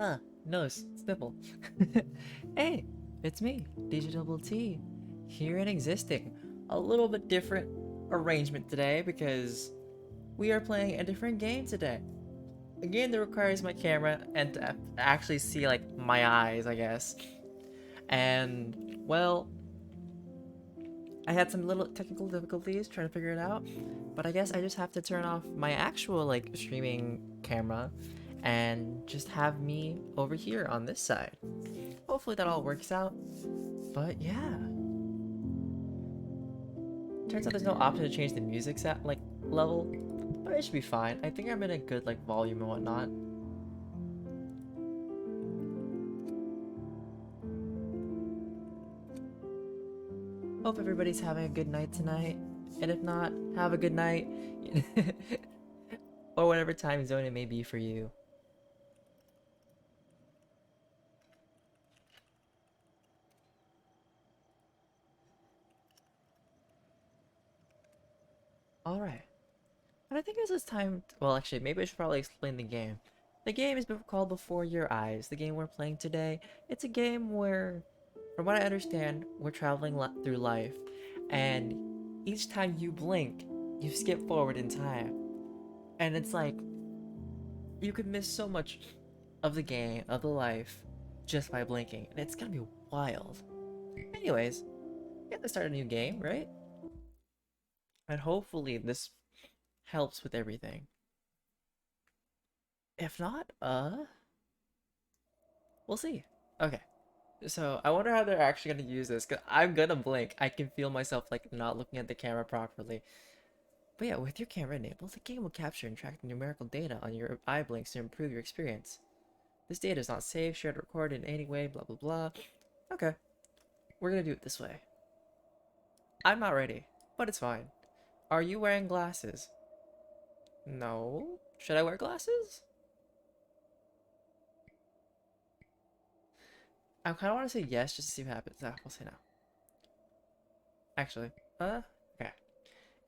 Ah, nose, stipple. Hey, it's me, DjDoubleT, here and existing. A little bit different arrangement today because we are playing a different game today. A game that requires my camera and to actually see like my eyes, I guess. And well, I had some little technical difficulties trying to figure it out, but I guess I just have to turn off my actual like streaming camera and just have me over here on this side. Hopefully that all works out. But yeah, turns out there's no option to change the music set like level, but it should be fine. I think I'm in a good like volume and whatnot. Hope everybody's having a good night tonight, and if not, have a good night, or whatever time zone it may be for you. All right. And I think this is time. Well, actually, maybe I should probably explain the game. The game is called Before Your Eyes. The game we're playing today. It's a game where, from what I understand, we're traveling through life, and each time you blink, you skip forward in time, and it's like you could miss so much of the game, of the life, just by blinking, and it's gonna be wild. Anyways, we have to start a new game, right? And hopefully this helps with everything. If not, we'll see. Okay. So I wonder how they're actually gonna use this, because I'm gonna blink. I can feel myself like not looking at the camera properly. But yeah, with your camera enabled, the game will capture and track the numerical data on your eye blinks to improve your experience. This data is not saved, shared, or recorded in any way, blah blah blah. Okay, we're gonna do it this way. I'm not ready, but it's fine. Are you wearing glasses? No. Should I wear glasses? I kind of want to say yes just to see what happens. We'll say no. Actually, okay.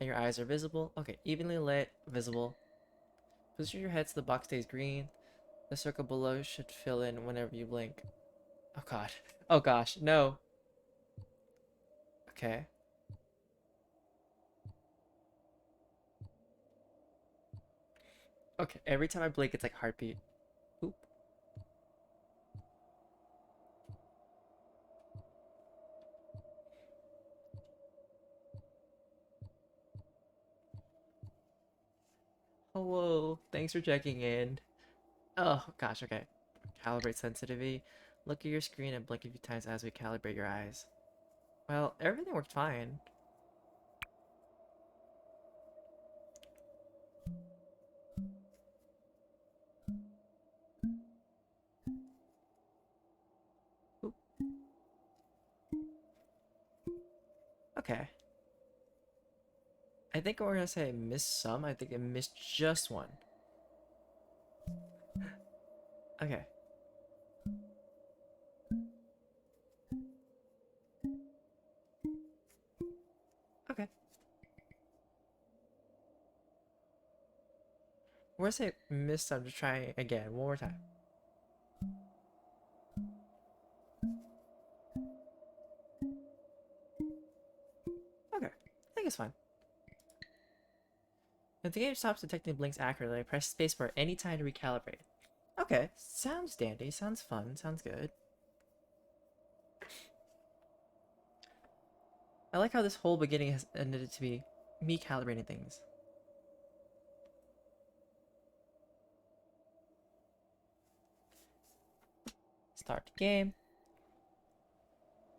And your eyes are visible. Okay, evenly lit, visible. Position your head so the box stays green. The circle below should fill in whenever you blink. Oh god. Oh gosh, no. Okay. Okay, every time I blink, it's like heartbeat. Oop. Hello. Thanks for checking in. Oh gosh, okay. Calibrate sensitivity. Look at your screen and blink a few times as we calibrate your eyes. Well, everything worked fine. Oop. Okay. I think we're gonna say I missed some. I think I missed just one. Okay. Okay. We're gonna say missed some to try again. One more time. Okay. I think it's fine. If the game stops detecting blinks accurately, press spacebar anytime to recalibrate. Okay. Sounds dandy. Sounds fun. Sounds good. I like how this whole beginning has ended to be me calibrating things. Start the game.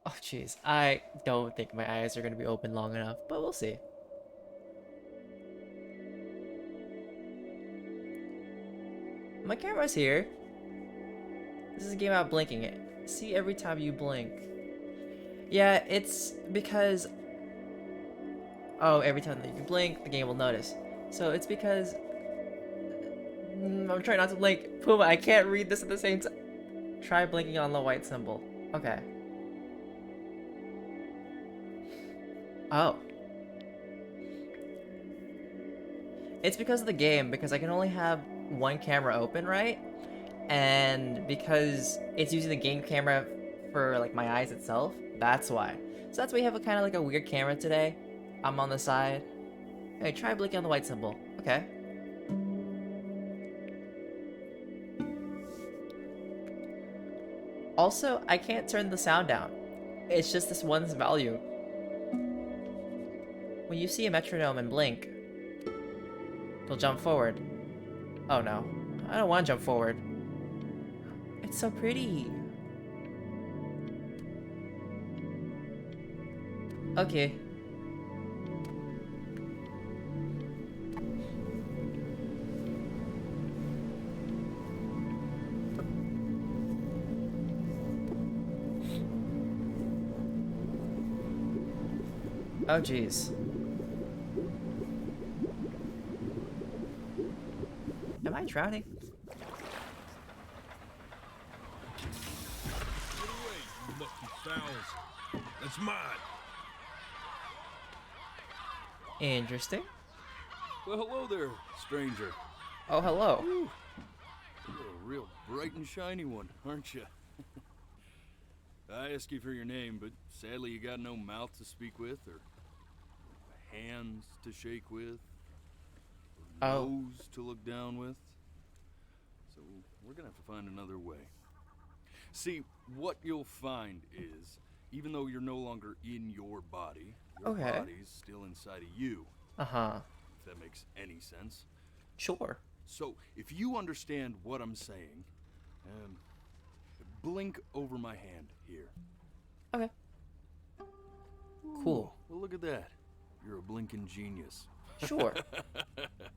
Oh jeez, I don't think my eyes are going to be open long enough, but we'll see. My camera's here. This is a game about blinking it. See every time you blink. Yeah, it's because... Oh, every time that you blink, the game will notice. So it's because... I'm trying not to blink. Puma, I can't read this at the same time. Try blinking on the white symbol. Okay. Oh. It's because of the game, because I can only have one camera open, right? and because it's using the game camera for like my eyes itself, that's why. So that's why we have a kind of like a weird camera today. I'm on the side. Hey, try blinking on the white symbol. Okay. Also, I can't turn the sound down. It's just this one's value. When you see a metronome and blink, you'll jump forward. Oh no, I don't want to jump forward. It's so pretty. Okay. Oh jeez. Am I drowning? Get away, you lucky fowls. That's mine. Interesting. Well, hello there, stranger. Oh, hello. Ooh, you're a real bright and shiny one, aren't you? I asked you for your name, but sadly you got no mouth to speak with, or hands to shake with, or Oh. nose to look down with. So we're gonna have to find another way. See, what you'll find is, even though you're no longer in your body, your Okay. body's still inside of you, Uh-huh. if that makes any sense. Sure. So, if you understand what I'm saying, blink over my hand here. Okay. Cool. Well, look at that. You're a blinking genius. Sure.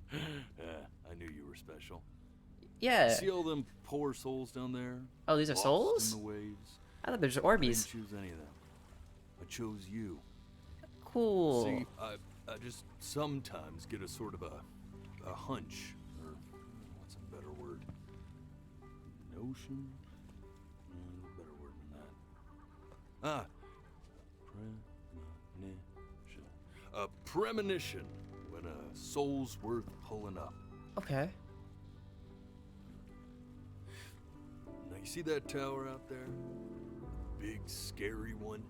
I knew you were special. Yeah. See all them poor souls down there? Oh, these are Lost souls? in the waves? I thought there's I Orbeez. didn't choose any of them. I chose you. Cool. See, I just sometimes get a sort of a hunch, or what's a better word? Notion? No, better word than that. Premonition. A premonition when a soul's worth pulling up. Okay. Now you see that tower out there? Big scary one?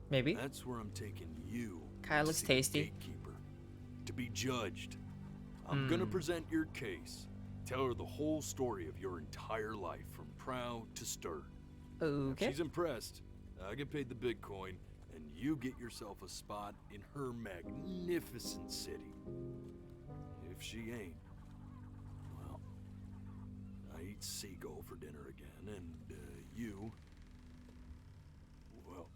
Maybe. That's where I'm taking you. Kinda to looks see the tasty. Gatekeeper, to be judged. I'm gonna present your case. Tell her the whole story of your entire life, from proud to stern. Okay. If she's impressed, I get paid the Bitcoin, and you get yourself a spot in her magnificent city. If she ain't, well, I eat seagull for dinner again, and you, well,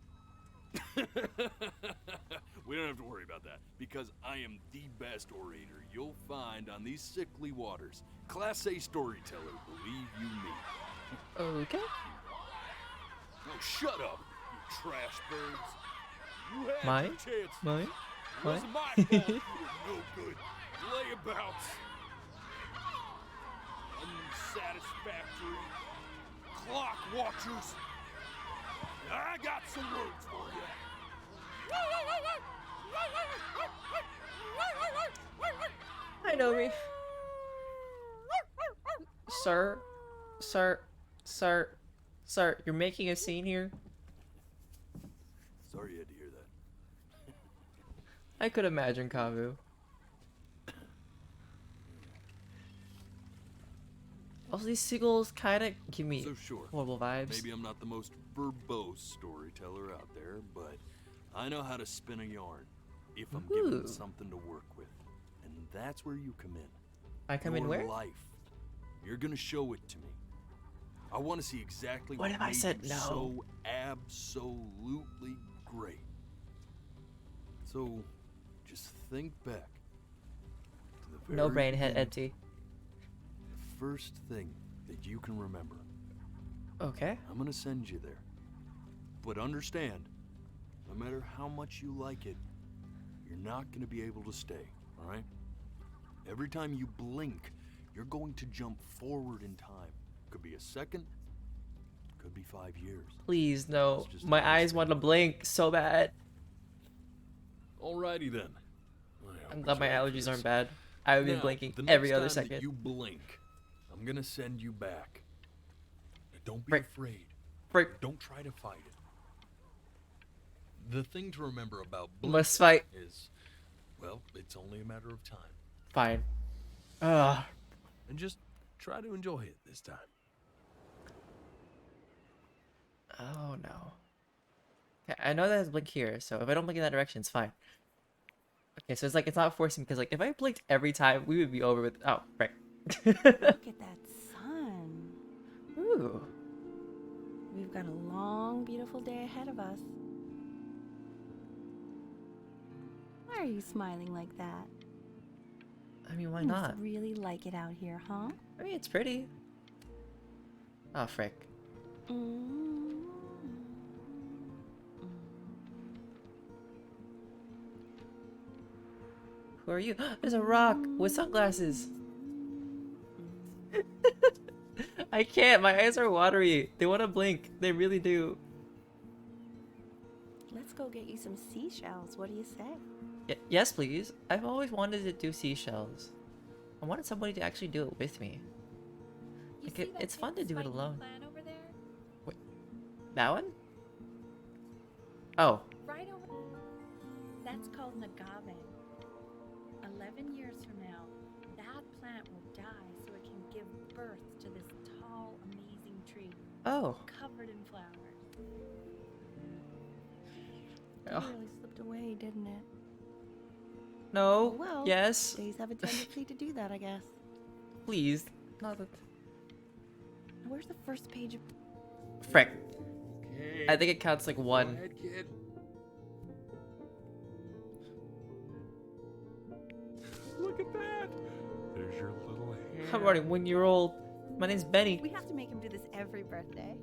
we don't have to worry about that, because I am the best orator you'll find on these sickly waters. Class A storyteller, believe you me. Okay. Oh, shut up, you trash birds. You had Mine? your chance. Mine? It wasn't my fault you were no good. Layabouts. Unsatisfactory. Clock watchers. I got some words for you. I know me. Sir, sir, you're making a scene here? Sorry you had to hear that. I could imagine, Kavu. Also, these seagulls kinda give me So sure, horrible vibes. maybe I'm not the most verbose storyteller out there, but I know how to spin a yarn if I'm Ooh. given something to work with. And that's where you come in. I come in Your where? life. You're gonna show it to me. I want to see exactly What if I made said you no? so absolutely great. So, just think back to the very No brain head beginning, empty. the first thing that you can remember. Okay. I'm gonna send you there. But understand, no matter how much you like it, you're not gonna be able to stay, alright? Every time you blink, you're going to jump forward in time. Could be a second, could be 5 years. Please, no. It's just My a eyes want to blink so bad. Alrighty then. I'm glad my allergies aren't bad. I would be Now, blinking the every next other time that second. you blink, I'm gonna send you back Don't be Frick. afraid. Frick. Don't try to fight it. The thing to remember about Must blinking fight. is, well, it's only a matter of time. Fine. Ugh. And just try to enjoy it this time. Oh no. Okay, I know there's a blink here, so if I don't blink in that direction, it's fine. Okay, so it's like it's not forcing because like if I blinked every time, we would be over with. Oh, right. Look at that sun. Ooh. We've got a long, beautiful day ahead of us. Why are you smiling like that? I mean, why You must not? really like it out here, huh? I mean, it's pretty. Oh, frick. Mm. Who are you? There's a rock with sunglasses. I can't. My eyes are watery. They want to blink. They really do. Let's go get you some seashells. What do you say? Yes, please. I've always wanted to do seashells. I wanted somebody to actually do it with me. Like it's fun to do it alone. Over there? Wait, that one? Oh, Right over That's called an agave. 11 years from now, that plant will die so it can give birth to this tall, amazing tree oh. covered in flowers. It Oh. really slipped away, didn't it? No. Well, Yes. days have a tendency to do that, I guess. Please. Not that. Where's the first page of... Frick. Okay. I think it counts like Go one. ahead, kid. Look at that. There's your little hand. I'm already 1 year old. My name's Benny. We have to make him do this every birthday.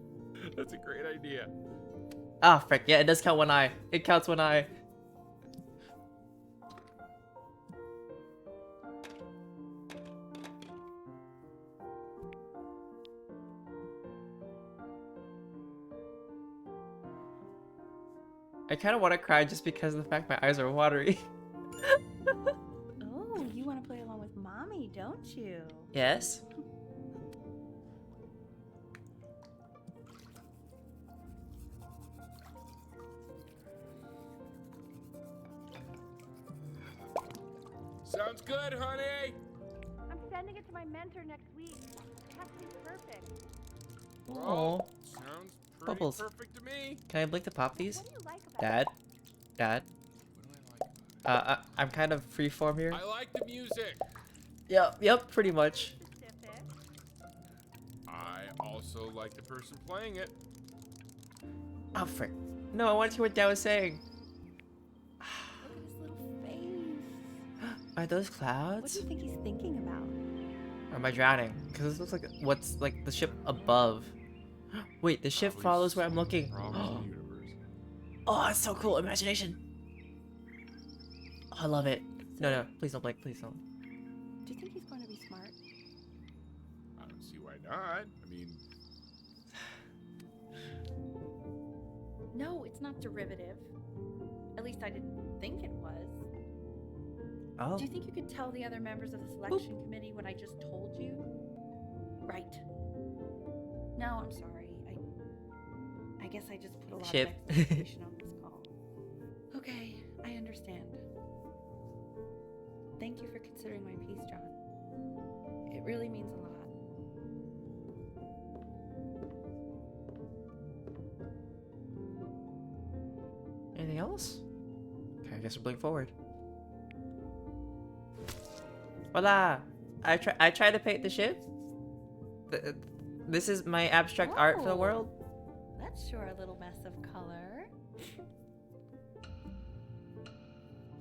That's a great idea. Ah, frick. Yeah, it does count one eye. It counts one eye. I kind of want to cry just because of the fact my eyes are watery. Oh, you want to play along with Mommy, don't you? Yes? Sounds good, honey. I'm sending it to my mentor next week. It has to be perfect. Oh. Sounds pretty Bubbles. perfect to me. Can I blink to pop these? What do you like about Dad? Dad? What do I like about I'm kind of freeform here. it? I like the music. Yep, pretty much. it? Specific. I also like the person playing it. Oh, frick. No, I want to hear what Dad was saying. Look at his little face. Are those What clouds? do you think he's thinking about? Or am I drowning? Because this looks like what's like the ship above. Wait, the ship Probably follows where I'm looking. Problems in the universe. Oh, it's so cool. Imagination. Oh, I love it. No, please don't blink. Please don't. Do you think he's going to be smart? I don't see why not. I mean, No, it's not derivative. At least I didn't think it was. Oh. Do you think you could tell the other members of the selection committee what I just told you? Right. No, I'm sorry. I guess I just put a lot Ship. of expectation on this call. Okay, I understand. Thank you for considering my piece, John. It really means a lot. Anything else? Okay, I guess we're blink forward. Voila! I try to paint the ship. This is my abstract art for the Oh. world. That's sure a little mess of color.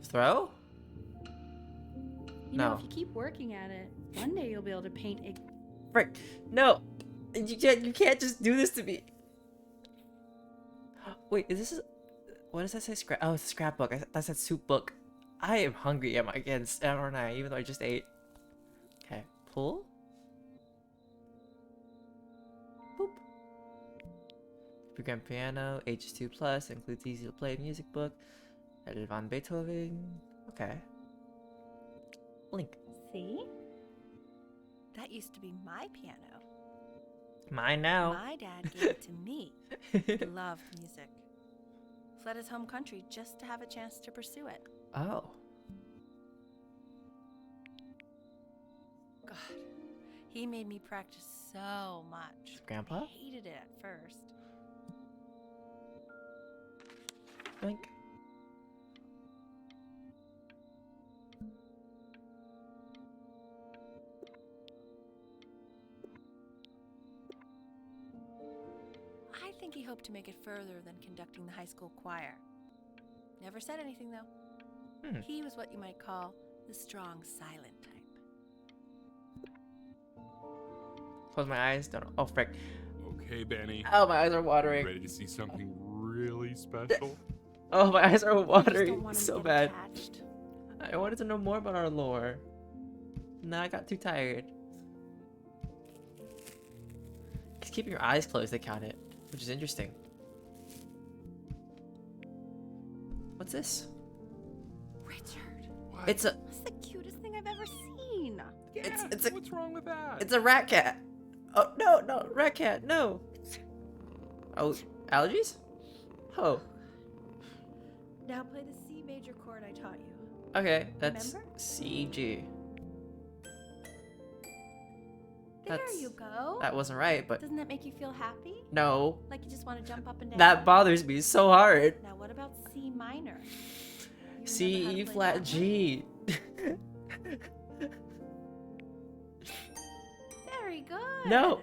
Throw? You know, No. if you keep working at it, one day you'll be able to paint a... Frick. No! You can't just do this to me. Wait, is this... What does that say? Oh, it's a scrapbook. That's a soup book. I am hungry, am I? Again, aren't I? Even though I just ate. Okay, pull. Boop. Program piano, H2 plus, includes easy to play music book. Edited von Beethoven. Okay. Blink. See? That used to be my piano. Mine now. My dad gave it to me. He loved music. Fled his home country just to have a chance to pursue it. Oh. God, he made me practice so much. Grandpa? I hated it at first. Blink. I think he hoped to make it further than conducting the high school choir. Never said anything, though. He was what you might call the strong, silent type. Close my eyes. Don't. Oh, frick. Okay, Benny. Oh, my eyes are watering. Ready to see something really special? Oh, my eyes are I just don't watering want him so to get bad. attached. I wanted to know more about our lore. Now I got too tired. Just keeping your eyes closed, they count it, which is interesting. What's this? Richard, What? It's a. that's the cutest thing I've ever seen. Yeah, it's a- what's wrong with that? It's a rat cat. Oh no, no, rat cat, no. Oh, allergies? Oh, Now play the C major chord I taught you. okay. That's Remember? C G. There That's- you go. That wasn't right, but Doesn't that make you feel happy? no, Like you just want to jump up and down? that bothers me so hard. Now what about C minor? You C remember how to E play flat that one? G. Very good. No.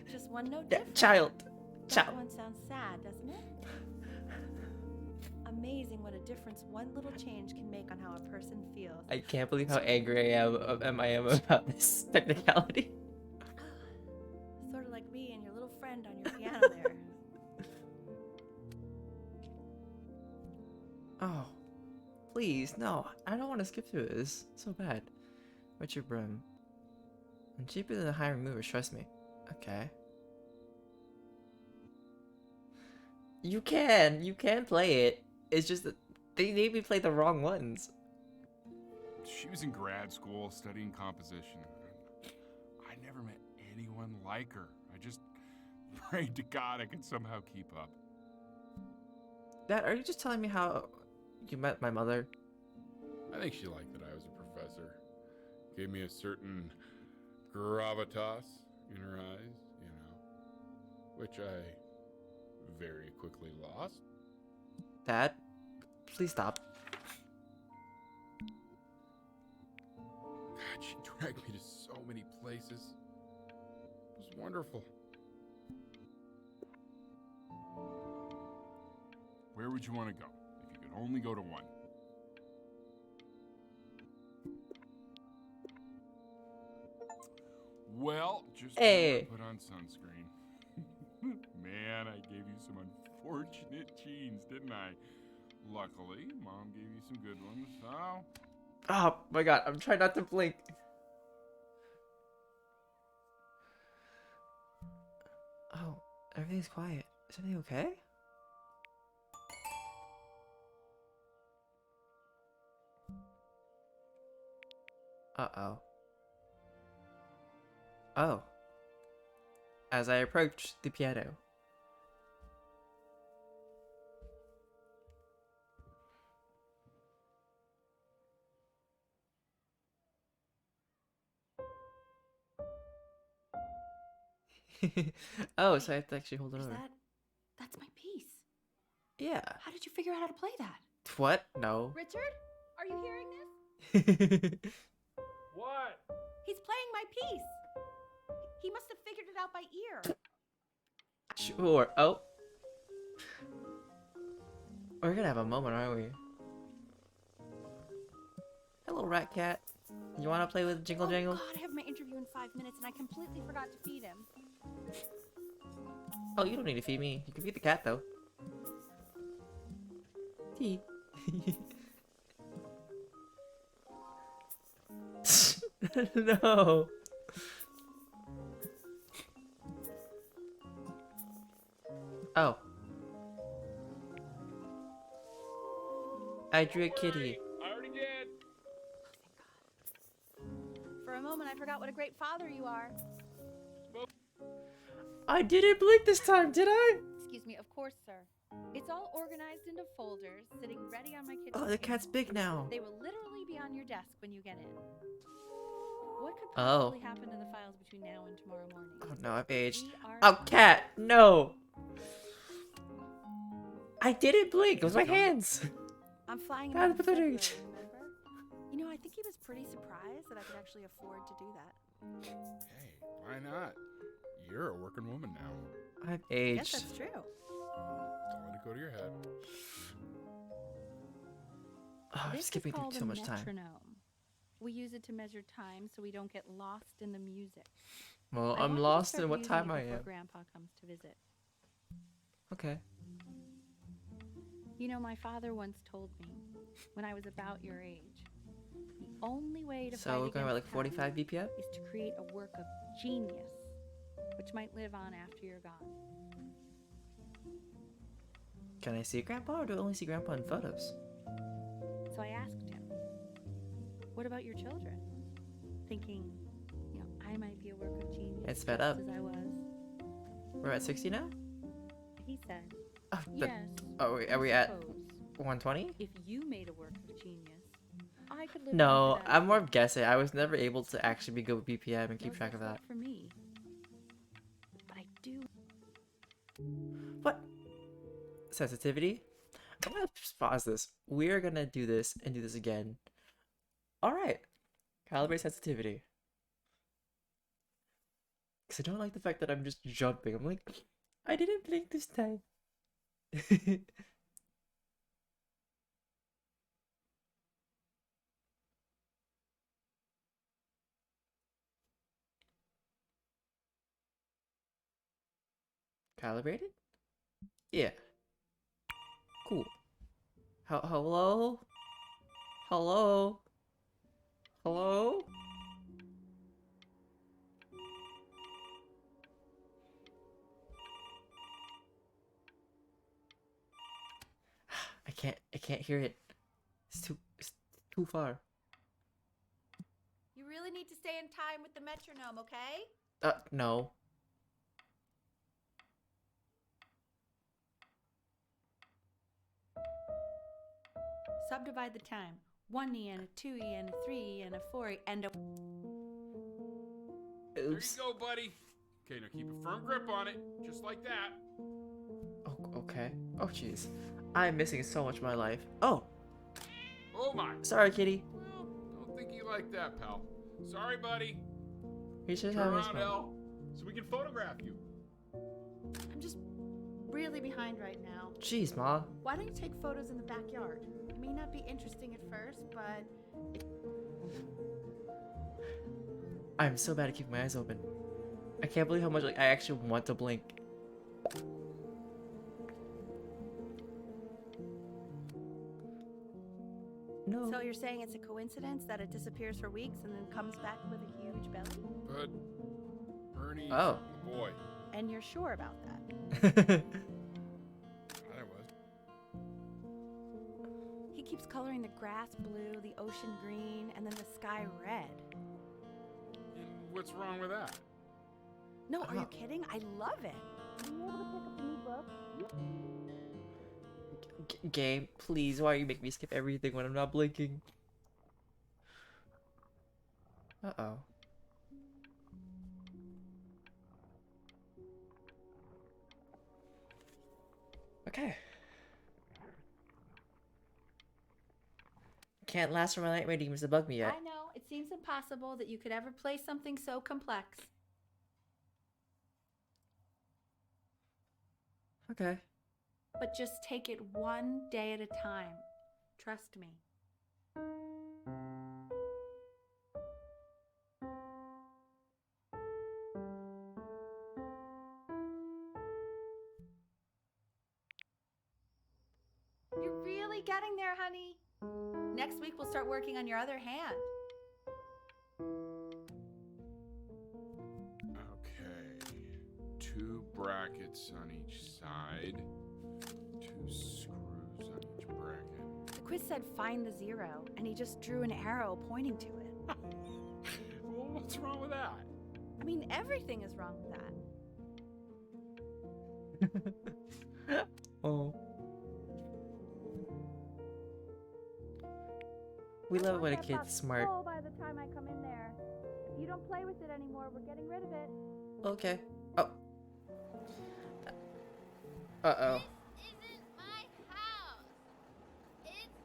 Just one note Yeah, different. child. That Child. one sounds sad, doesn't it? Amazing what a difference one little change can make on how a person feels. I can't believe how angry I am about this technicality. Sort of like me and your little friend on your piano there. Oh, please, no. I don't want to skip through this. So bad. What's your brim? And cheaper than the high removers, trust me. Okay. You can play it. It's just that they made me play the wrong ones. She was in grad school studying composition. I never met anyone like her. I just prayed to God I could somehow keep up. Dad, are you just telling me how you met my mother? I think she liked that I was a professor. Gave me a certain gravitas in her eyes, you know, which I very quickly lost. Dad, please stop. God, she dragged me to so many places. It was wonderful. Where would you want to go if you could only go to one? Well, just Hey. put on sunscreen. Man, I gave you some unfortunate genes, didn't I? Luckily, Mom gave you some good ones, so... Oh my god, I'm trying not to blink. Oh, everything's quiet. Is everything okay? Uh-oh. Oh. As I approach the piano. Oh, so I have to actually hold it Is over. that's my piece. Yeah. How did you figure out how to play that? What? No. Richard, are you hearing this? What? He's playing my piece. He must have figured it out by ear. Sure. Oh. We're gonna have a moment, aren't we? Hello, rat cat. You wanna play with Jingle Oh Jangle? God, I have my interview in 5 minutes and I completely forgot to feed him. Oh, you don't need to feed me. You can feed the cat, though. Tea. No. Oh. I drew a kitty. I already did. For a moment, I forgot what a great father you are. I didn't blink this time, did I? Excuse me, of course, sir. It's all organized into folders, sitting ready on my kitchen Oh, the cat's table. big now. They will literally be on your desk when you get in. What could Oh. possibly happen to the files between now and tomorrow morning? Oh no, I've aged. We are Oh, cat, no. I didn't blink. It was my hands. I'm flying Bad him in February, footage. remember? You know, I think he was pretty surprised that I could actually afford to do that. Hey, why not? You're a working woman now. I've Yes, aged. that's true. Don't let it go to your head. Oh, I'm This skipping is called through so a much time. metronome. We use it to measure time so we don't get lost in the music. Well, I I'm want you to lost start in what using time it I before am. Grandpa comes to visit. Okay. You know, my father once told me, when I was about your age, the only way to So fight we're going about like against 45 talent BPM? is to create a work of genius, which might live on after you're gone. Can I see Grandpa or do I only see Grandpa in photos? So I asked him, what about your children? Thinking, you know, I might be a work of genius It's sped just up. as I was. We're at 60 now? He said, Oh, yes. are I we at suppose 120? if you made a work of genius, I could live No, on for that I'm more as well. guessing. I was never able to actually be good with BPM and keep No track of such that. luck for me. But I do. What? Sensitivity? I'm gonna just pause this. We're gonna do this and do this again. Alright. Calibrate sensitivity. Because I don't like the fact that I'm just jumping. I'm like, I didn't blink this time. Calibrated? Yeah. Cool. Hello? Hello? Hello? I can't hear it. It's too far. You really need to stay in time with the metronome, okay? No. Subdivide the time. 1E and a 2E and a 3E and a 4E and a... There you Oops. go, buddy. Okay, now keep a firm grip on it, just like that. Oh, okay. Oh, jeez. I'm missing so much of my life. Oh, Oh my. sorry, kitty. Well, don't think you like that, pal. Sorry, buddy. He should Turn have his around, phone. Elle, so we can photograph you. I'm just really behind right now. Jeez, Ma. Why don't you take photos in the backyard? It may not be interesting at first, but I'm so bad at keeping my eyes open. I can't believe how much like I actually want to blink. No. so you're saying it's a coincidence that it disappears for weeks and then comes back with a huge belly? But Ernie's Oh. the boy. And you're sure about that? I was. He keeps coloring the grass blue, the ocean green, and then the sky red. And what's wrong with that? No, are you Oh. kidding? I love it. Are you able to pick up a new book? Game, please, why are you making me skip everything when I'm not blinking? Uh-oh. Okay. Can't last for my nightmare demons to bug me yet. I know. It seems impossible that you could ever play something so complex. Okay. But just take it one day at a time. Trust me. You're really getting there, honey. Next week we'll start working on your other hand. Okay. 2 brackets on each side. 2 screws on each bracket. The quiz said find the zero, and he just drew an arrow pointing to it. Well, what's wrong with that? I mean, everything is wrong with that. Oh. We love it when a kid's smart. By the time I come in there. If you don't play with it anymore, we're getting rid of it. Okay. Oh. Uh-oh. This isn't my house. It's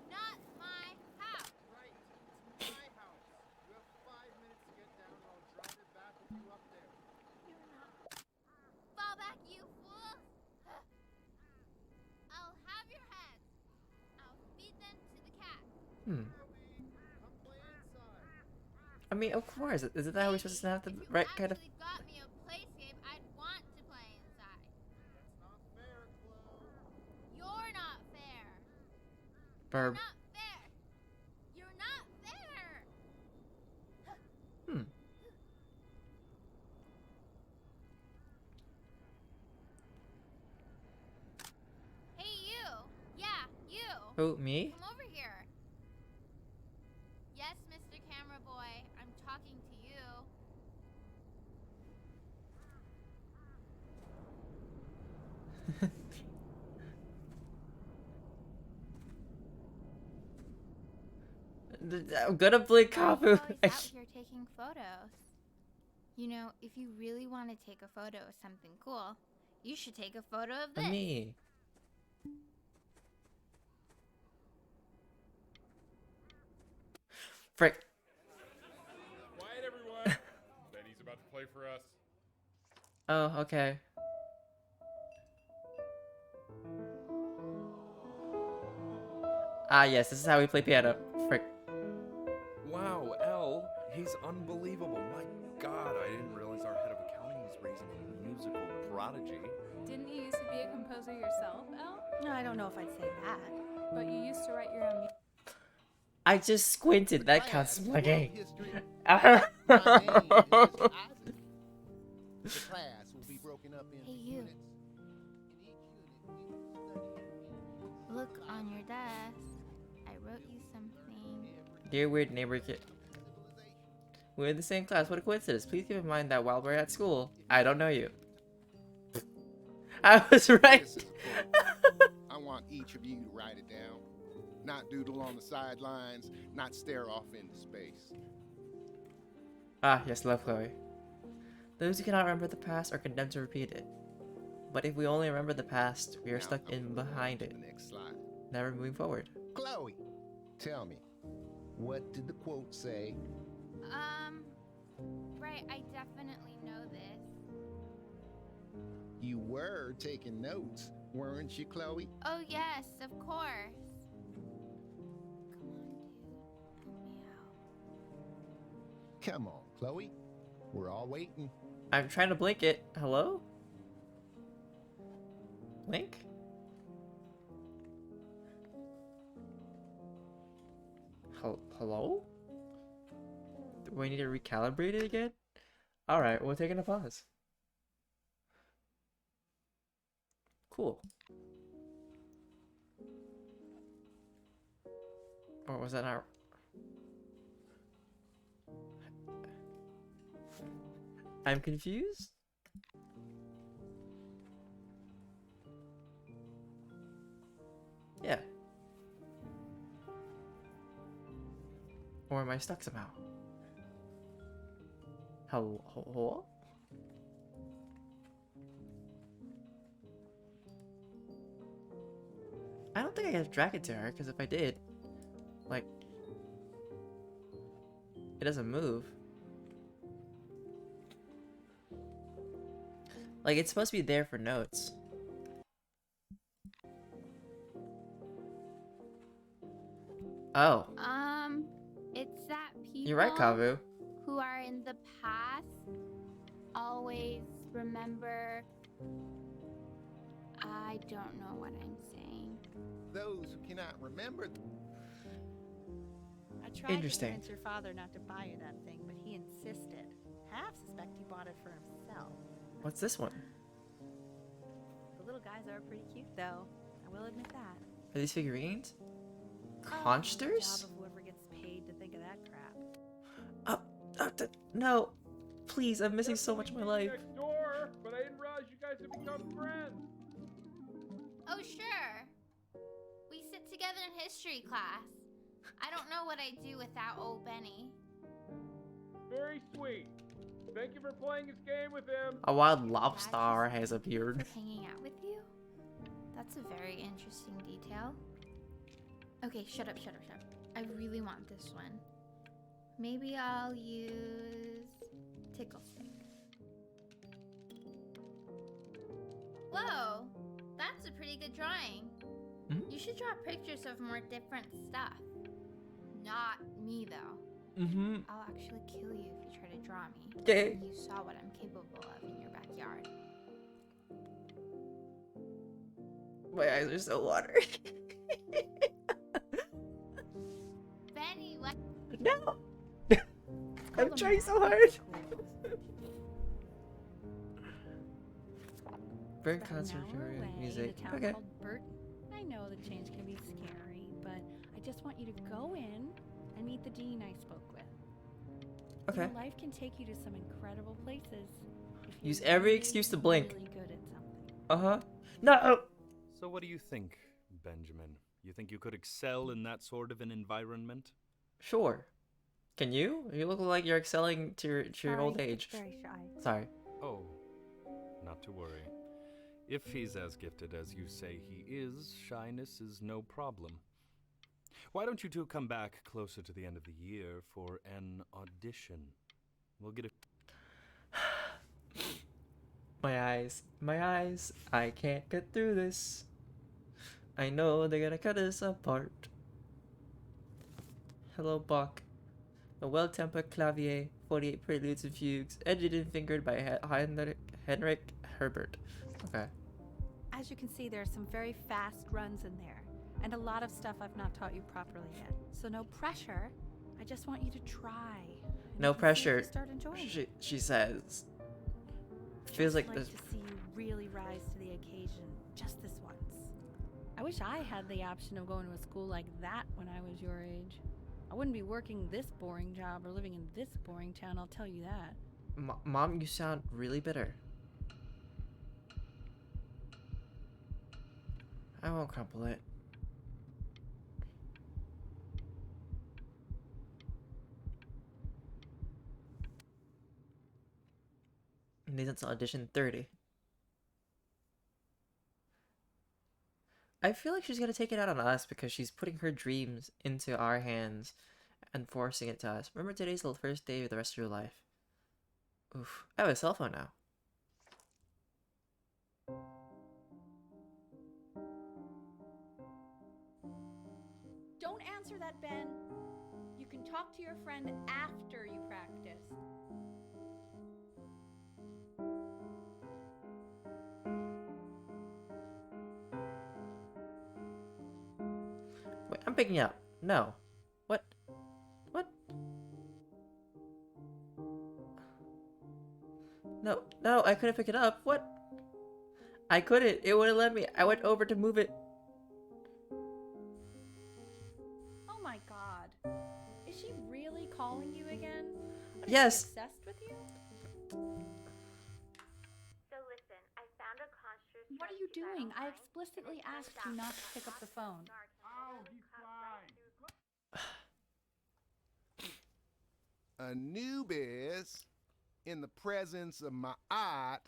not my house. Right. It's my house. You have 5 minutes to get down, and I'll drop it back with you up there. You're not. Fall back, you fool. I'll have your heads. I'll feed them to the cat. Hmm. Come play inside. I mean, of course. Isn't that how we're supposed to have the right kind of... If you actually got me a playscape, I'd want to play inside. That's not fair, Chloe. You're not fair. verb? Not fair. You're not fair. Hmm. Hey, you. Yeah, you. Who, me? Come over here. Yes, Mr. Camera Boy, I'm talking to you. I'm gonna blink Why are you Kabu. always out here taking photos? You know, if you really want to take a photo of something cool, you should take a photo of this. Me. Frick. Quiet, everyone. Benny's about to play for us. Oh, okay. Ah, yes, this is how we play piano. Frick. Wow, L, he's unbelievable. My God, I didn't realize our head of accounting was raising a musical prodigy. Didn't you used to be a composer yourself, Elle? No, I don't know if I'd say that. But you used to write your own music. I just squinted. That counts as blinking. History. My name is Isaac. The class will be broken up into Hey, you. units. In each unit, we will study Look on your desk. I wrote you something. Dear weird neighbor kid. We're in the same class. What a coincidence. Please keep in mind that while we're at school, I don't know you. I was right. This is a quote. I want each of you to write it down. Not doodle on the sidelines, not stare off into space. Ah, yes, love Chloe. Those who cannot remember the past are condemned to repeat it. But if we only remember the past, we are Now, stuck I'm in gonna behind to it, the next slide. never moving forward. Chloe, tell me, what did the quote say? Right, I definitely know this. You were taking notes, weren't you, Chloe? Oh, yes, of course. Come on, dude. Help me out. Come on, Chloe. We're all waiting. I'm trying to blink it. Hello? Blink? Hello? Do we need to recalibrate it again? Alright, we're taking a pause. Cool. Or was that our... I'm confused? Yeah. Or am I stuck somehow? Hello? I don't think I could drag it to her, because if I did, like, it doesn't move. Like, it's supposed to be there for notes. Oh. It's that people You're right, Kavu. who are in the past always remember. I don't know what I'm saying. Those who cannot remember. I tried Interesting. to convince your father not to buy you that thing, but he insisted. Half suspect he bought it for himself. What's this one? The little guys are pretty cute, though. I will admit that. Are these figurines? Job Consters? of whoever gets paid to think of that crap. No. Please, I'm missing so much of my life. Next door, but I didn't realize you guys would be become friends. Oh, sure. We sit together in history class. I don't know what I'd do without old Benny. Very sweet. Thank you for playing this game with him. A wild Glad lobster you has said appeared. for hanging out with you? That's a very interesting detail. Okay, shut up. I really want this one. Maybe I'll use Tickle Stick. Whoa, that's a pretty good drawing. Mhm. You should draw pictures of more different stuff. Not me, though. Mm-hmm. I'll actually kill you if you try to draw me. Okay. You saw what I'm capable of in your backyard. My eyes are so watery. Benny, what? No! Call I'm them trying back. so hard. Very About an hour conservatory away, music. the town Okay. called Burton. I know the change can be scary, but I just want you to go in and meet the dean I spoke with. Okay. Your life can take you to some incredible places. If you're Use every really, excuse to blink. Really good at something. Uh-huh. No! So what do you think, Benjamin? You think you could excel in that sort of an environment? Sure. Can you? You look like you're excelling to your old Sorry, age. Very shy. Sorry. Oh, not to worry. If he's as gifted as you say he is, shyness is no problem. Why don't you two come back closer to the end of the year for an audition? We'll get a... My eyes. My eyes. I can't get through this. I know they're gonna cut us apart. Hello, Bach. A well-tempered clavier, 48 preludes and fugues, edited and fingered by Henrik Herbert. Okay. As you can see, there are some very fast runs in there, and a lot of stuff I've not taught you properly yet. So no pressure. I just want you to try. And No you can see if pressure. you start enjoying it. She says. Feels Just like this. to see you really rise to the occasion, just this once. I wish I had the option of going to a school like that when I was your age. I wouldn't be working this boring job or living in this boring town, I'll tell you that. Mom, you sound really bitter. I won't crumple it. Needs to audition 30. I feel like she's gonna take it out on us because she's putting her dreams into our hands and forcing it to us. Remember, today's the first day of the rest of your life. Oof. I have a cell phone now. Don't answer that, Ben. You can talk to your friend after you practice. Wait, I'm picking up. No. What? What? No, no, I couldn't pick it up. What? I couldn't. It wouldn't let me. I went over to move it. Oh my god. Is she really calling you again? What, is Yes. she obsessed with you? So listen, I found a construct. What are you doing? I explicitly asked you not to pick up the phone. Oh, he's flying. Anubis, in the presence of Ma'at,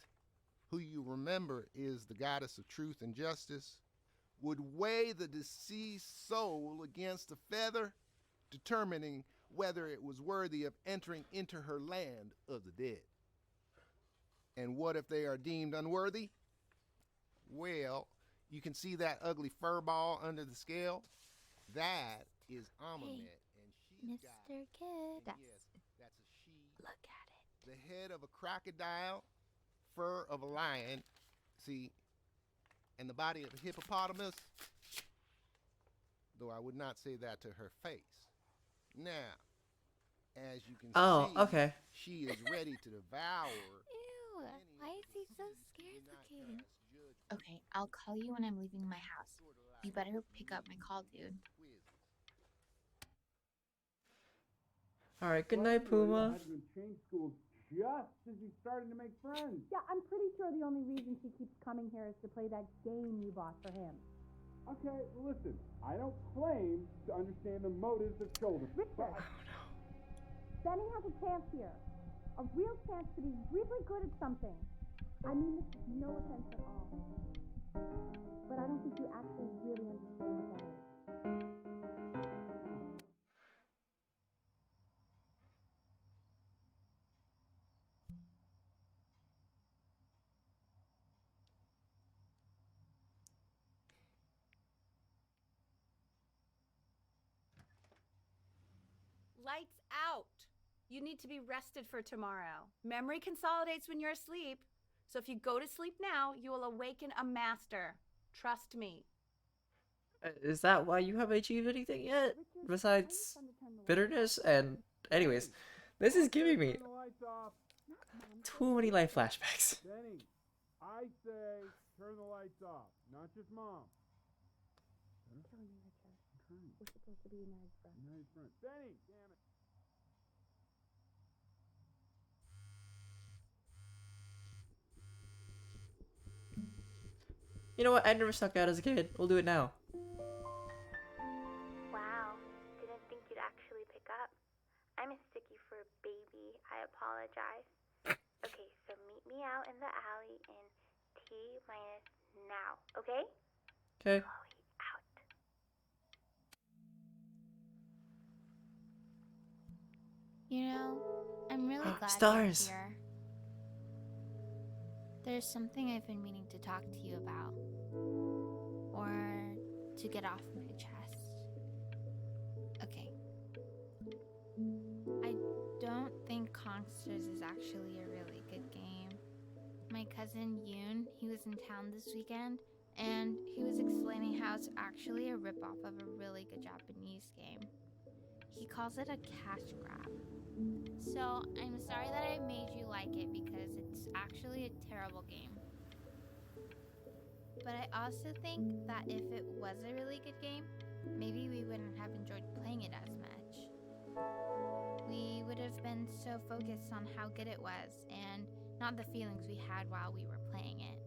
who you remember is the goddess of truth and justice, would weigh the deceased soul against a feather, determining whether it was worthy of entering into her land of the dead. And what if they are deemed unworthy? Well, you can see that ugly fur ball under the scale? That is Amamet, and she's got... Mr. Kid. and yes, that's a she. Look at it. The head of a crocodile, fur of a lion, see, and the body of a hippopotamus, though I would not say that to her face. Now, as you can see, Okay. she is ready to devour. Ew, why is he so scared Do not looking? pass judgment. Okay, I'll call you when I'm leaving my house. You better pick up my call, dude. Alright, good night, Puma. just as he's starting to make friends. Yeah, I'm pretty sure the only reason she keeps coming here is to play that game you bought for him. Okay, listen, I don't claim to understand the motives of children. Richard, Benny has a chance here. A real chance to be really good at something. I mean this is no offense at all. But I don't think you actually really understand what that is. Lights out. You need to be rested for tomorrow. Memory consolidates when you're asleep. So if you go to sleep now, you will awaken a master. Trust me. Is that why you haven't achieved anything yet? Besides bitterness and... Anyways, this is giving me Turn the lights off. too many life flashbacks. Benny, I say turn the lights off, not just Mom. Tell me, Richard. We're supposed to be nice friends. Nice friend. Benny, damn it. You know what? I never stuck out as a kid. We'll do it now. Wow, didn't think you'd actually pick up. I'm a sticky for a baby. I apologize. Okay, so meet me out in the alley in T-minus now, okay? Okay. Chloe, out. You know, I'm really glad Stars. you're here. There's something I've been meaning to talk to you about. Or to get off my chest. Okay. I don't think Consters is actually a really good game. My cousin Yoon, he was in town this weekend, and he was explaining how it's actually a ripoff of a really good Japanese game. He calls it a cash grab. So, I'm sorry that I made you like it because it's actually a terrible game. But I also think that if it was a really good game, maybe we wouldn't have enjoyed playing it as much. We would have been so focused on how good it was and not the feelings we had while we were playing it.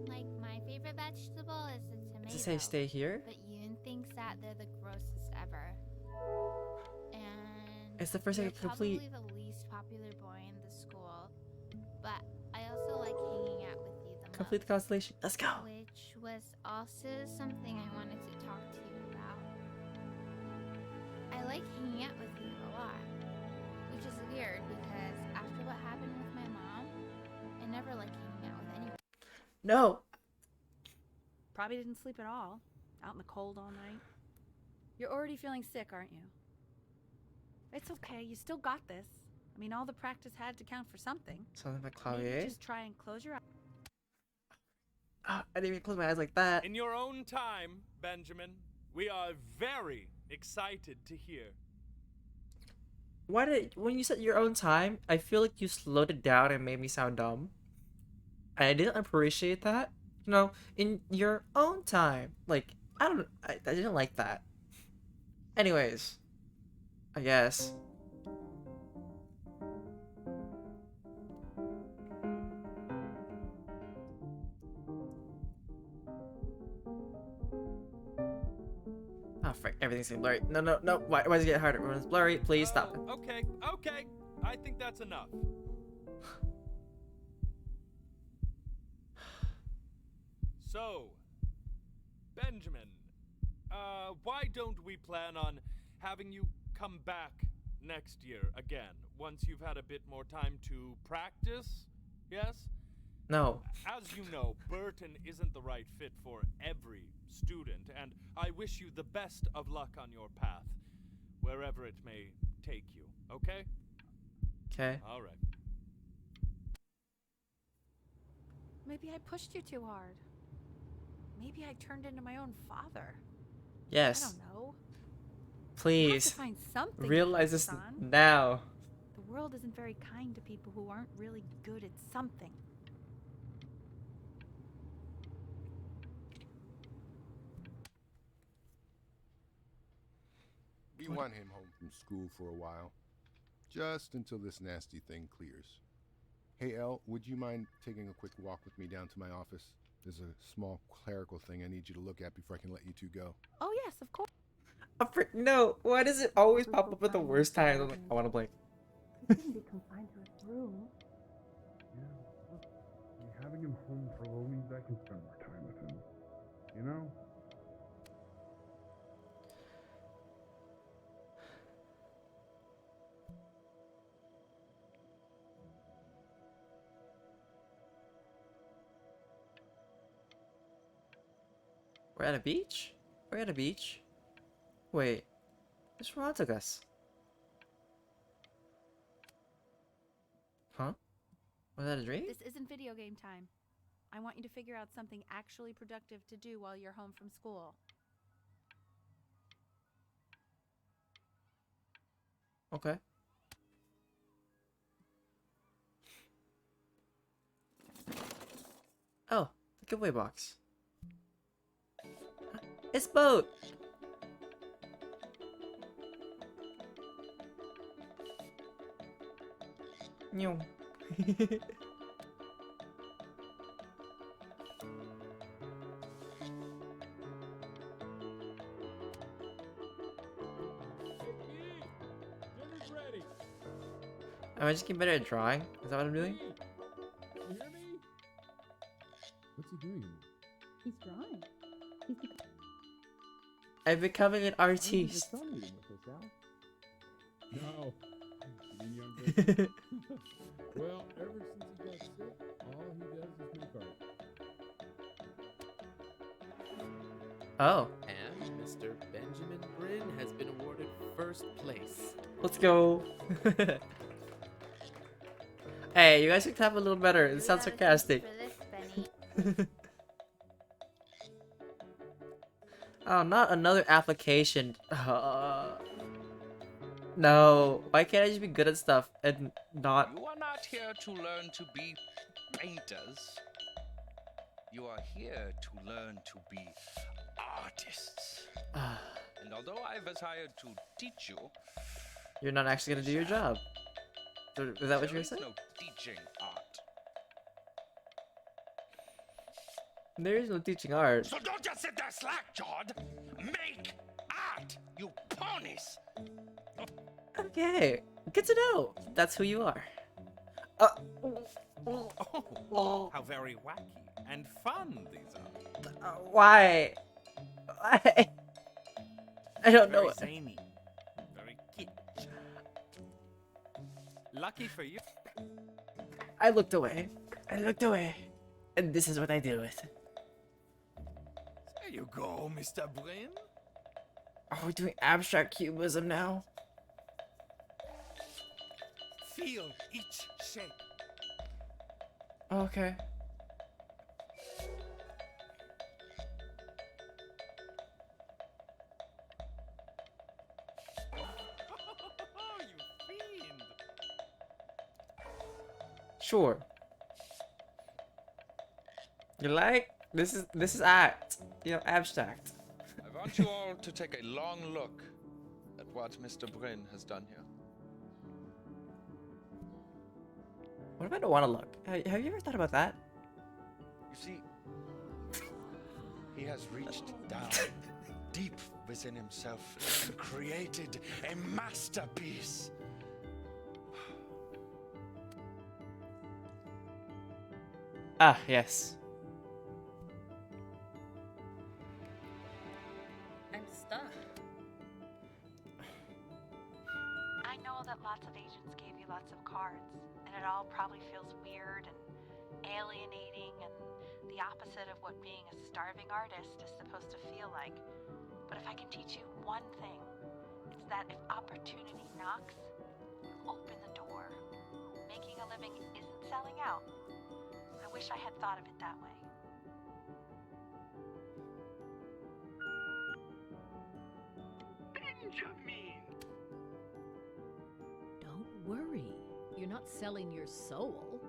Like, my favorite vegetable is the tomato. Does it say stay here? But Yoon thinks that they're the grossest ever. And It's the first thing I you're can complete. probably the least popular boy in the school, but I also like hanging out with you the Complete the most. constellation. Let's go. Which was also something I wanted to talk to you about. I like hanging out with you a lot, which is weird because after what happened with my mom, I never liked hanging out with anyone. No. Probably didn't sleep at all. Out in the cold all night. You're already feeling sick, aren't you? It's okay. You still got this. I mean, all the practice had to count for something. Something about Maybe clavier. just try and close your eyes. I didn't even close my eyes like that. In your own time, Benjamin, we are very excited to hear. Why did when you said your own time, I feel like you slowed it down and made me sound dumb. And I didn't appreciate that. You know, in your own time. Like, I didn't like that. Anyways, I guess. Oh, frick, everything's getting blurry. No, no, no. Why is it getting harder? When it's blurry, please stop it. Okay, okay. I think that's enough. So, Benjamin, why don't we plan on having you come back next year again, once you've had a bit more time to practice? Yes? No. As you know, Burton isn't the right fit for every student, and I wish you the best of luck on your path, wherever it may take you, okay? Okay. All right. Maybe I pushed you too hard. Maybe I turned into my own father. Yes. I don't know. Please. You have to find something to Realize this focus on. now. The world isn't very kind to people who aren't really good at something. We want him home from school for a while. Just until this nasty thing clears. Hey, Elle, would you mind taking a quick walk with me down to my office? There's a small clerical thing I need you to look at before I can let you two go. Oh, yes, of course. No, why does it always pop up at the worst times? I'm like, I want to play. He shouldn't be confined to his room. Yeah, look, having him home for a little means I can spend more time with him. You know? We're at a beach? We're at a beach? Wait, this Ron took us. Huh? Was that a dream? This isn't video game time. I want you to figure out something actually productive to do while you're home from school. Okay. Oh, the giveaway box. It's boat! Nyong. Dinner's ready. Am I just getting better at drawing? Is that what I'm doing? You hear me? What's he doing? He's drawing. I'm becoming an artiste. No. You mean younger? Well, ever since he got sick, all he does is make art. Oh, And Mr. Benjamin Bryn has been awarded first place. let's go. Hey, you guys can clap a little better. It sounds sarcastic. For this, Benny. Oh, not another application. No, why can't I just be good at stuff and not? You are not here to learn to be painters. You are here to learn to be artists. And although I was hired to teach you, You're not actually gonna do your job. Is that what you there were is saying? no teaching art. There is no teaching art. So don't just sit there slack-jawed. Make art, you ponies. Okay, good to know. That's who you are. Oh, how very wacky and fun these are. Why? Why? I don't know. Very zany, very kitsch. Lucky for you. I looked away. I looked away. And this is what I deal with. There you go, Mr. Bryn. Are we doing abstract cubism now? Feel each shape. Okay. You fiend. Sure. You like? This is art. You know, abstract. I want you all to take a long look at what Mr. Bryn has done here. What if I don't want to look? Have you ever thought about that? You see, he has reached down deep within himself and created a masterpiece. Ah, yes. I'm stuck. I know that lots of agents gave you lots of cards, and it all probably feels weird and alienating and the opposite of what being a starving artist is supposed to feel like. But if I can teach you one thing, it's that if opportunity knocks, open the door. Making a living isn't selling out. I wish I had thought of it that way. Benjamin! Don't worry. You're not selling your soul.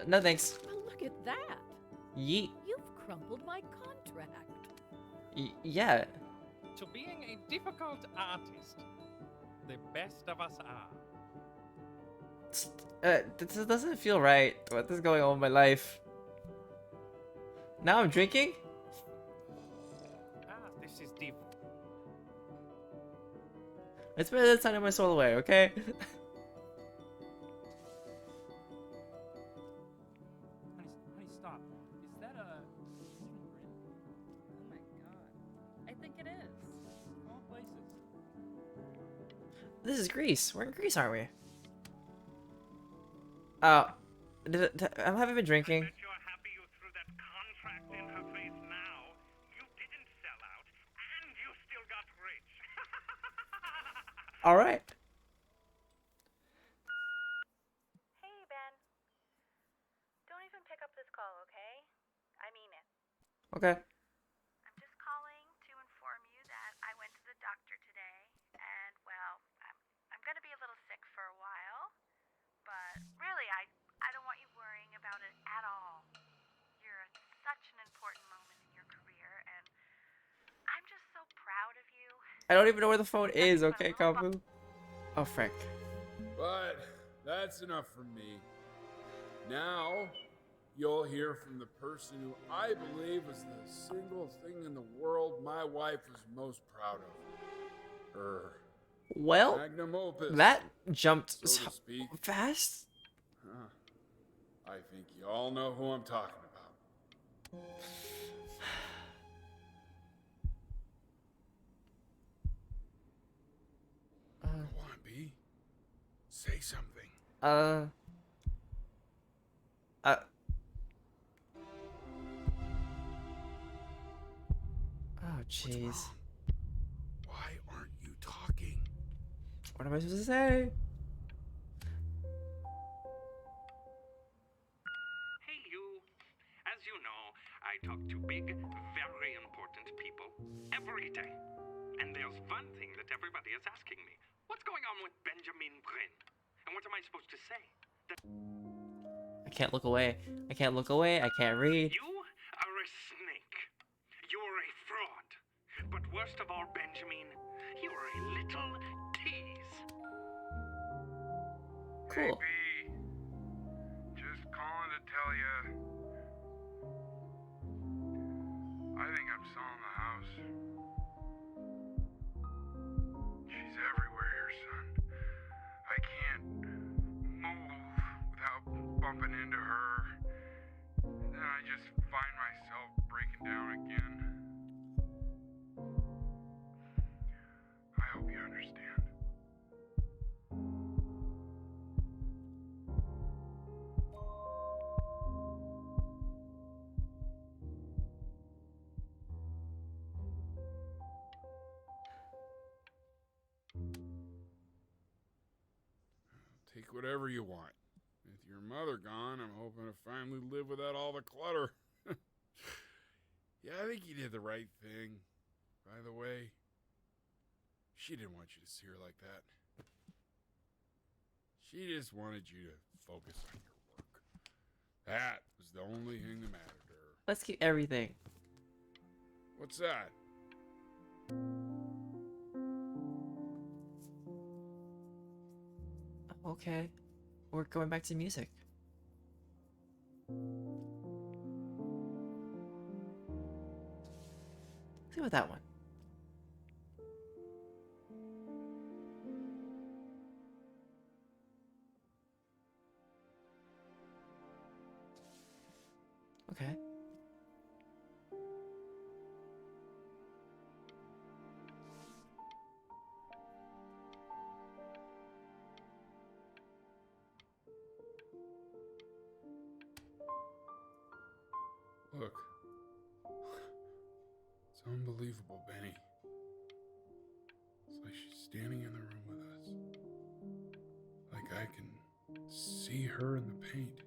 No thanks. Well, look at that. Yeet. You've crumpled my contract. Yeah. to being a difficult artist. The best of us are. This doesn't feel right. What is going on in my life? Now I'm drinking? This is deep. It's better than signing my soul away, okay? Honey, stop. Is that a... Oh my god. I think it is. All places. This is Greece. We're in Greece, aren't we? Oh. I haven't been drinking. Alright. Hey, Ben. Don't even pick up this call, okay? I mean it. Okay. I'm just calling to inform you that I went to the doctor today, and, well, I'm gonna be a little sick for a while, but really, I don't want you worrying about it at all. You're at such an important moment in your career, and I'm just so proud of you. I don't even know where the phone is, okay, Kabu? Oh, frick. But that's enough from me. Now, you'll hear from the person who I believe is the single thing in the world my wife was most proud of. Her Well, magnum opus, that jumped so to speak. fast. Huh. I think you all know who I'm talking about. Go on, B. Say something. Oh, jeez. Why aren't you talking? What am I supposed to say? Hey, you. As you know, I talk to big, very important people every day. And there's one thing that everybody is asking me. What's going on with Benjamin Brin? And what am I supposed to say? That I can't look away. I can't look away. I can't read. you are a snake. You're a fraud. But worst of all, Benjamin, you're a little tease. Cool. Hey, B. Just calling to tell you. I think I'm selling the house. She's everywhere here, son. I can't move without bumping into her. And then I just find myself breaking down again. I hope you understand. Take whatever you want. With your mother gone, I'm hoping to finally live without all the clutter. Yeah, I think you did the right thing. By the way, she didn't want you to see her like that. She just wanted you to focus on your work. That was the only thing that mattered to her. Let's keep everything. What's that? Okay. We're going back to music. Let's go with that one. Okay. Look. It's unbelievable, Benny. It's like she's standing in the room with us. Like I can see her in the paint.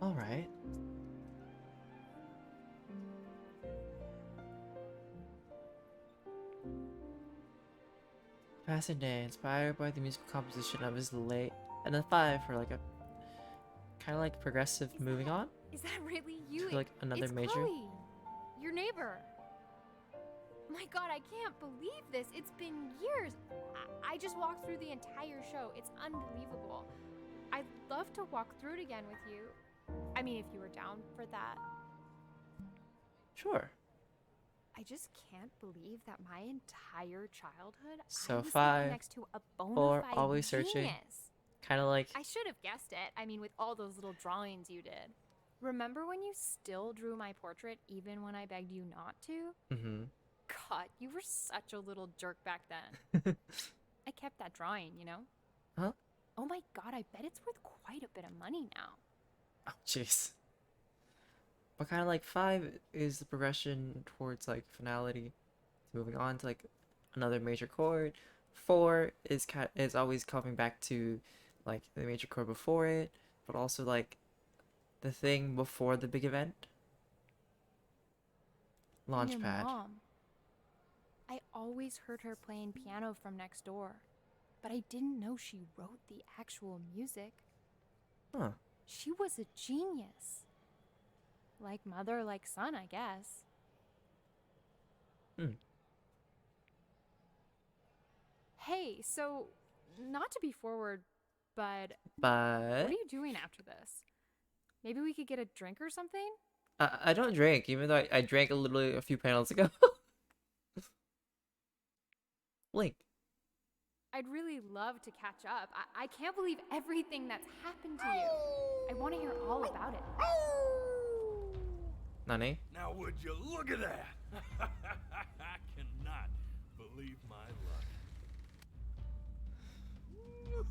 All right. Passing Day, inspired by the musical composition of his late, and then 5 for like a kind of like progressive moving on. Is that really you? To, like, another it's major. Chloe, your neighbor. My God, I can't believe this. It's been years. I just walked through the entire show. It's unbelievable. I'd love to walk through it again with you. I mean, if you were down for that. Sure. I just can't believe that my entire childhood So I was living 5, next to a bona 4, fide always searching. genius. Kind of like I should have guessed it. I mean, with all those little drawings you did. Remember when you still drew my portrait even when I begged you not to? mm-hmm. God, you were such a little jerk back then. I kept that drawing, you know? Huh? Oh my God, I bet it's worth quite a bit of money now. Oh jeez. But kind of like 5 is the progression towards like finality, moving on to like another major chord. 4 is always coming back to like the major chord before it, but also like the thing before the big event. Your Launchpad. mom. I always heard her playing piano from next door, but I didn't know she wrote the actual music. Huh. She was a genius. Like mother, like son, I guess. Hmm. Hey, so, not to be forward, but But what are you doing after this? Maybe we could get a drink or something? I don't drink, even though I drank literally a few panels ago. Blink. I'd really love to catch up. I can't believe everything that's happened to you. I want to hear all about it. Nani? Now would you look at that? I cannot believe my luck.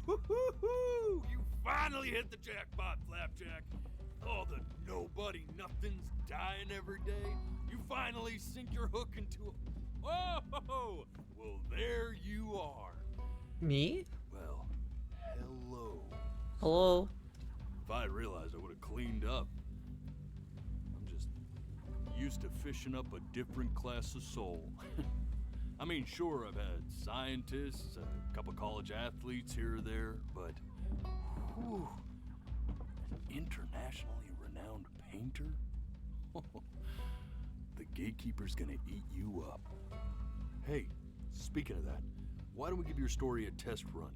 Woo-hoo-hoo-hoo! You finally hit the jackpot, Flapjack. All the nobody nothings dying every day. You finally sink your hook into a... Oh! Well, there you are. Me? Well, hello. Hello? If I had realized, I would have cleaned up. I'm just used to fishing up a different class of soul. I mean, sure, I've had scientists, a couple college athletes here or there, but whew, an internationally renowned painter? The gatekeeper's gonna eat you up. Hey, speaking of that, why don't we give your story a test run?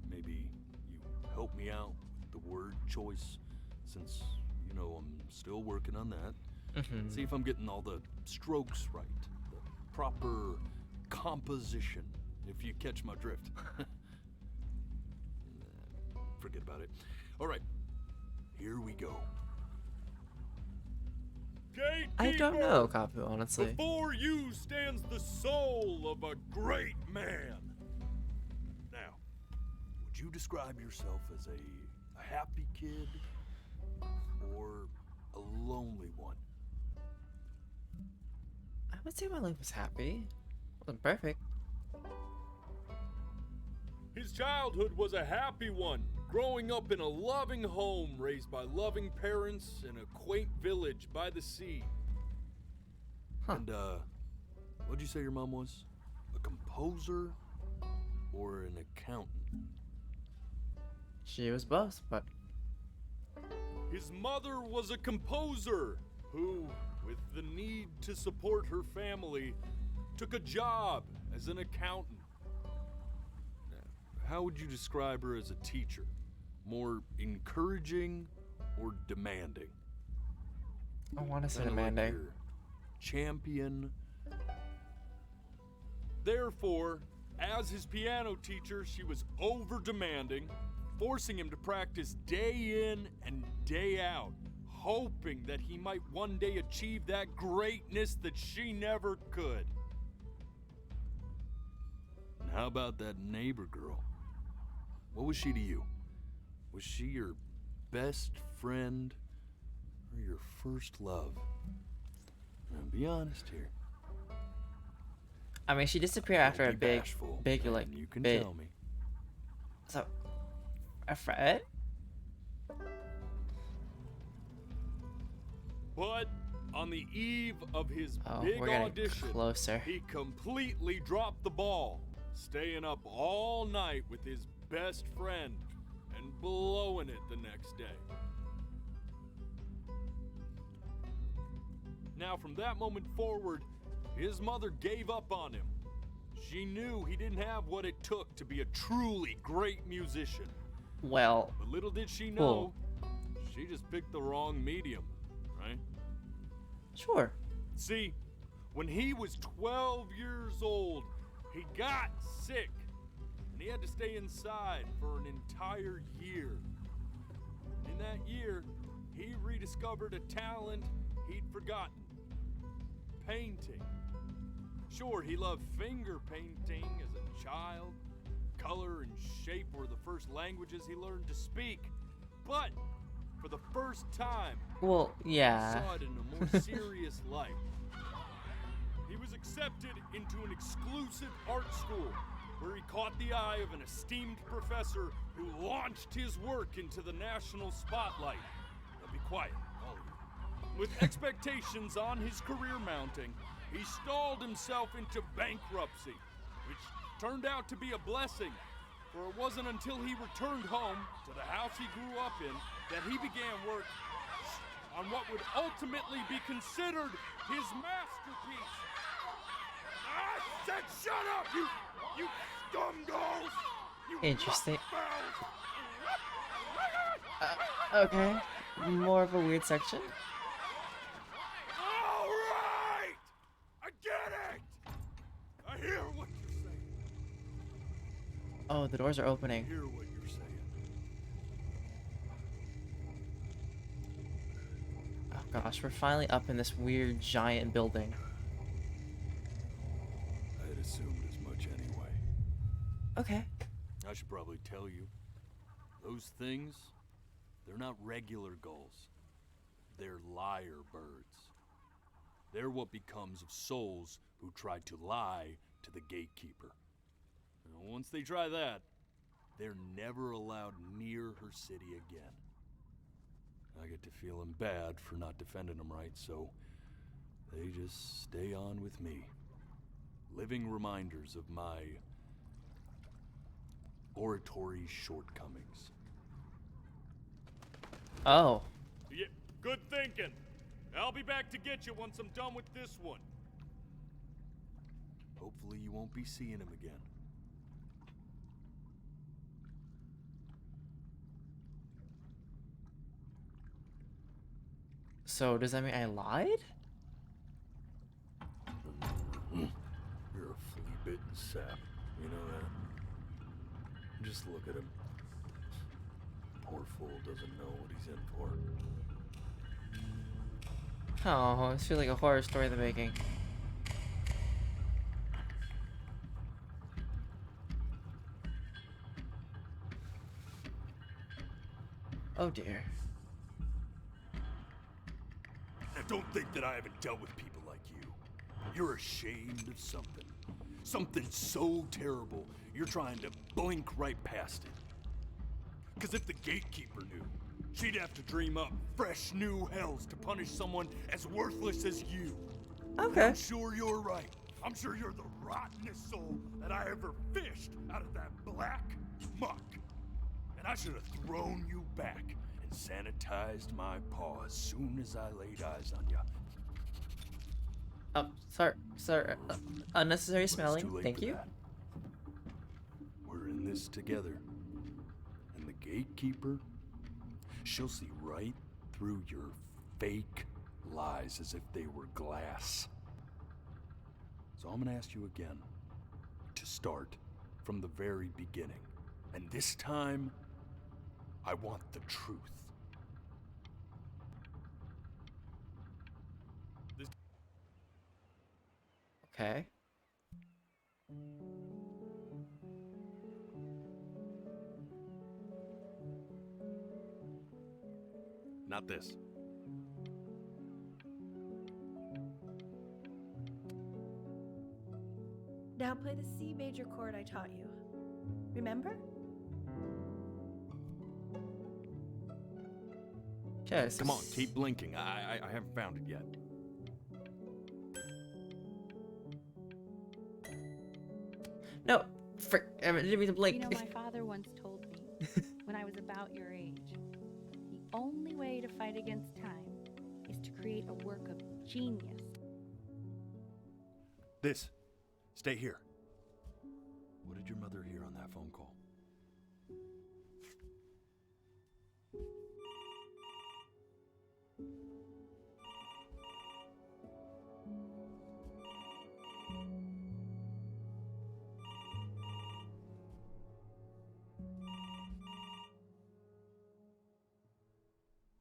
Maybe you help me out with the word choice, since, you know, I'm still working on that. Mm-hmm. See if I'm getting all the strokes right, the proper composition, if you catch my drift. Forget about it. All right, here we go. I don't know, Kapu, honestly. Before you stands the soul of a great man. Now, would you describe yourself as a happy kid or a lonely one? I would say my life was happy. Wasn't perfect. His childhood was a happy one, growing up in a loving home raised by loving parents in a quaint village by the sea. Huh. And, what'd you say your mom was? A composer or an accountant? She was both, but His mother was a composer who, with the need to support her family, took a job as an accountant. How would you describe her as a teacher? More encouraging or demanding? I want to say Kinda like demanding. your champion. Therefore, as his piano teacher, she was over demanding, forcing him to practice day in and day out, hoping that he might one day achieve that greatness that she never could. And how about that neighbor girl? What was she to you? Was she your best friend or your first love? Now, be honest here. I mean, she disappeared after a Don't be big, bashful, big and like you can bit. tell me. So, a Fred? But on the eve of his Oh, big we're getting audition, closer. he completely dropped the ball, staying up all night with his best friend and blowing it the next day. Now, from that moment forward, his mother gave up on him. She knew he didn't have what it took to be a truly great musician. Well, But little did she know, she just picked the wrong medium, right? Sure. See, when he was 12 years old, he got sick, and he had to stay inside for an entire year. In that year, he rediscovered a talent he'd forgotten: painting. Sure, he loved finger painting as a child. Color and shape were the first languages he learned to speak. But for the first time, well, yeah. he saw it in a more serious light. He was accepted into an exclusive art school where he caught the eye of an esteemed professor who launched his work into the national spotlight. Now be quiet, all of you. With expectations on his career mounting, he stalled himself into bankruptcy, which turned out to be a blessing, for it wasn't until he returned home to the house he grew up in that he began work on what would ultimately be considered his masterpiece. I said shut up, you scumballs! You Interesting. rough Okay. More of a weird section. All right! I get it! I hear what you're saying. Oh, the doors are opening. I hear what you're saying. Oh gosh, we're finally up in this weird giant building. I had assumed as much anyway. Okay. I should probably tell you, those things, they're not regular gulls. They're liar birds. They're what becomes of souls who try to lie to the gatekeeper. And once they try that, they're never allowed near her city again. I get to feeling bad for not defending them right, so they just stay on with me. Living reminders of my oratory shortcomings. Oh. Yeah, good thinking. I'll be back to get you once I'm done with this one. Hopefully you won't be seeing him again. So does that mean I lied? You're a flea-bitten sap, you know that? Just look at him. Poor fool doesn't know what he's in for. Oh, this feels like a horror story in the making. Oh dear. Now don't think that I haven't dealt with people like you. You're ashamed of something. Something so terrible, you're trying to blink right past it. Because if the gatekeeper knew, she'd have to dream up fresh new hells to punish someone as worthless as you. Okay. I'm sure you're right. I'm sure you're the rottenest soul that I ever fished out of that black muck. And I should have thrown you back and sanitized my paw as soon as I laid eyes on you. Oh, sorry. Unnecessary But it's smelling. too late Thank for you. that. We're in this together. And the gatekeeper, she'll see right through your fake lies as if they were glass. So I'm gonna ask you again to start from the very beginning. And this time, I want the truth. Okay. Not this. Now play the C major chord I taught you. Remember? Yes. Come on, keep blinking. I haven't found it yet. No, I didn't mean to blink. You know, my father once told me, when I was about your age, the only way to fight against time is to create a work of genius. This. Stay here. What did your mother hear on that phone call?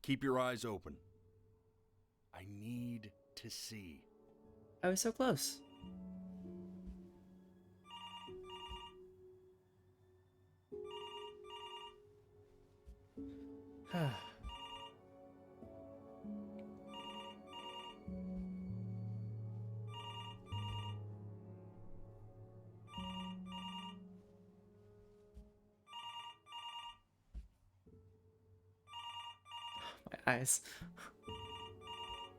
Keep your eyes open. I need to see. I was so close. My eyes.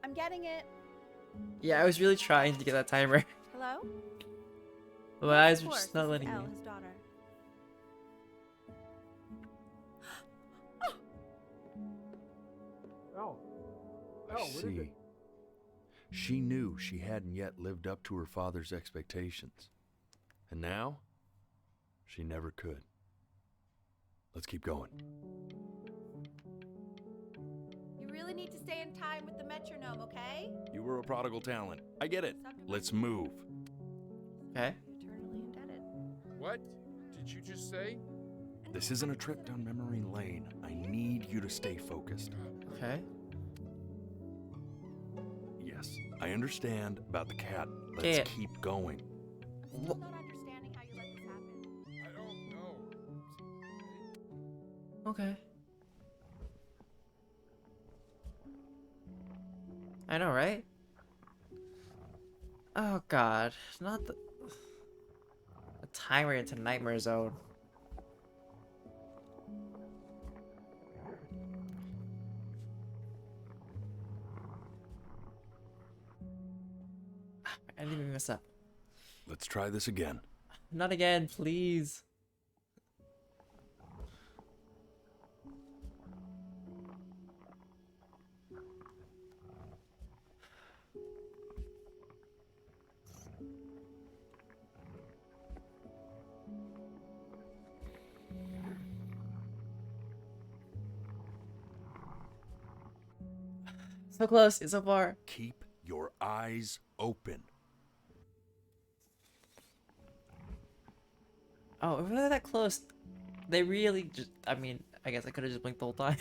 I'm getting it. Yeah, I was really trying to get that timer. Hello? But my eyes Of were course, just not this is letting Elle, me. his daughter. I see. She knew she hadn't yet lived up to her father's expectations. And now, she never could. Let's keep going. You really need to stay in time with the metronome, okay? You were a prodigal talent. I get it. Let's move. Okay. Eternally indebted. What did you just say? This isn't a trip down memory lane. I need you to stay focused. Okay. Yes, I understand about the cat. Let's Okay. keep going. I'm still not understanding how you let this happen. I don't know. Okay. I know, right? Oh god, not the a timer into Nightmare Zone. I didn't even mess up. Let's try this again. Not again, please. So close, so far. Keep your eyes open. Oh, if they're that close, they really just, I mean, I guess I could have just blinked the whole time.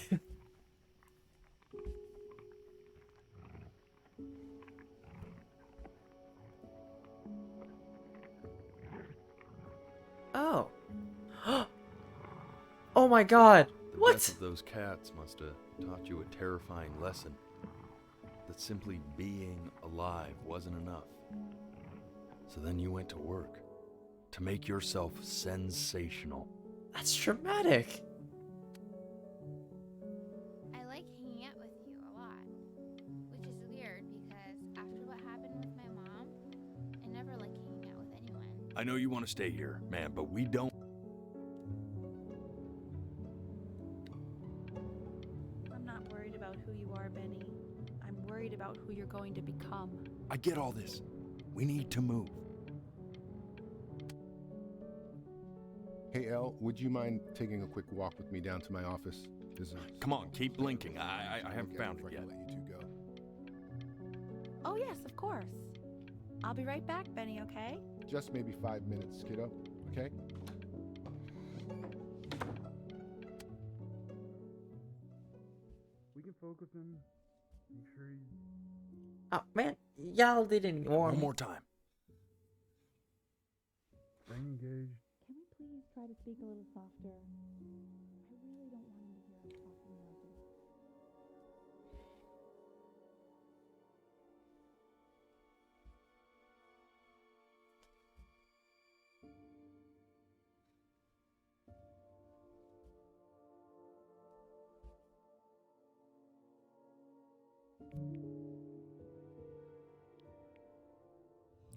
Oh. Oh my god. The What? death of those cats must have taught you a terrifying lesson. That simply being alive wasn't enough. So then you went to work. To make yourself sensational. That's traumatic. I like hanging out with you a lot, which is weird because after what happened with my mom, I never like hanging out with anyone. I know you want to stay here, man, but we don't. I'm not worried about who you are, Benny. I'm worried about who you're going to become. I get all this. We need to move. Hey, Elle, would you mind taking a quick walk with me down to my office? Come on, keep blinking. I haven't found it yet. Let you two go. Oh, yes, of course. I'll be right back, Benny, okay? Just maybe 5 minutes, kiddo. Okay? We can focus him. Make sure he's Oh man, y'all didn't warn One me. more time. staying engaged. Can we please try to speak a little softer? I really don't want him to hear us talking like this.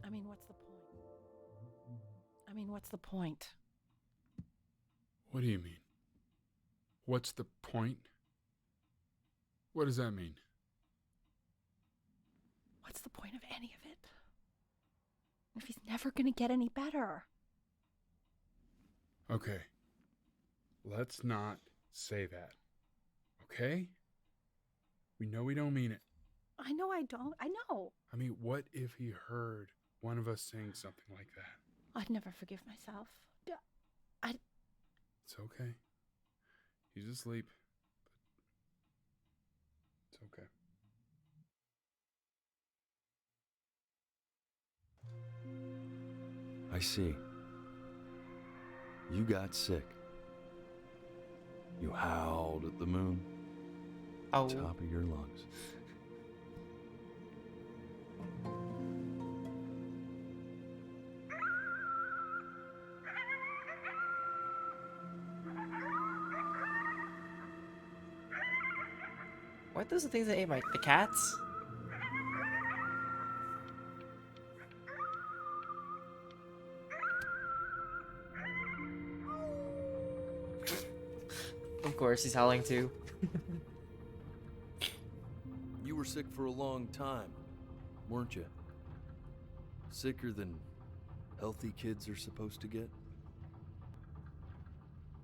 I mean, what's the point? I mean, what's the point? What do you mean? What's the point? What does that mean? What's the point of any of it? If he's never gonna get any better. Okay. Let's not say that. Okay? We know we don't mean it. I know I don't. I know. I mean, what if he heard one of us saying something like that? I'd never forgive myself. It's okay. He's asleep. But it's okay. I see. You got sick. You howled at the moon. Oh. Top of your lungs. What are those the things that ate the cats? Of course, he's howling too. You were sick for a long time, weren't you? Sicker than healthy kids are supposed to get?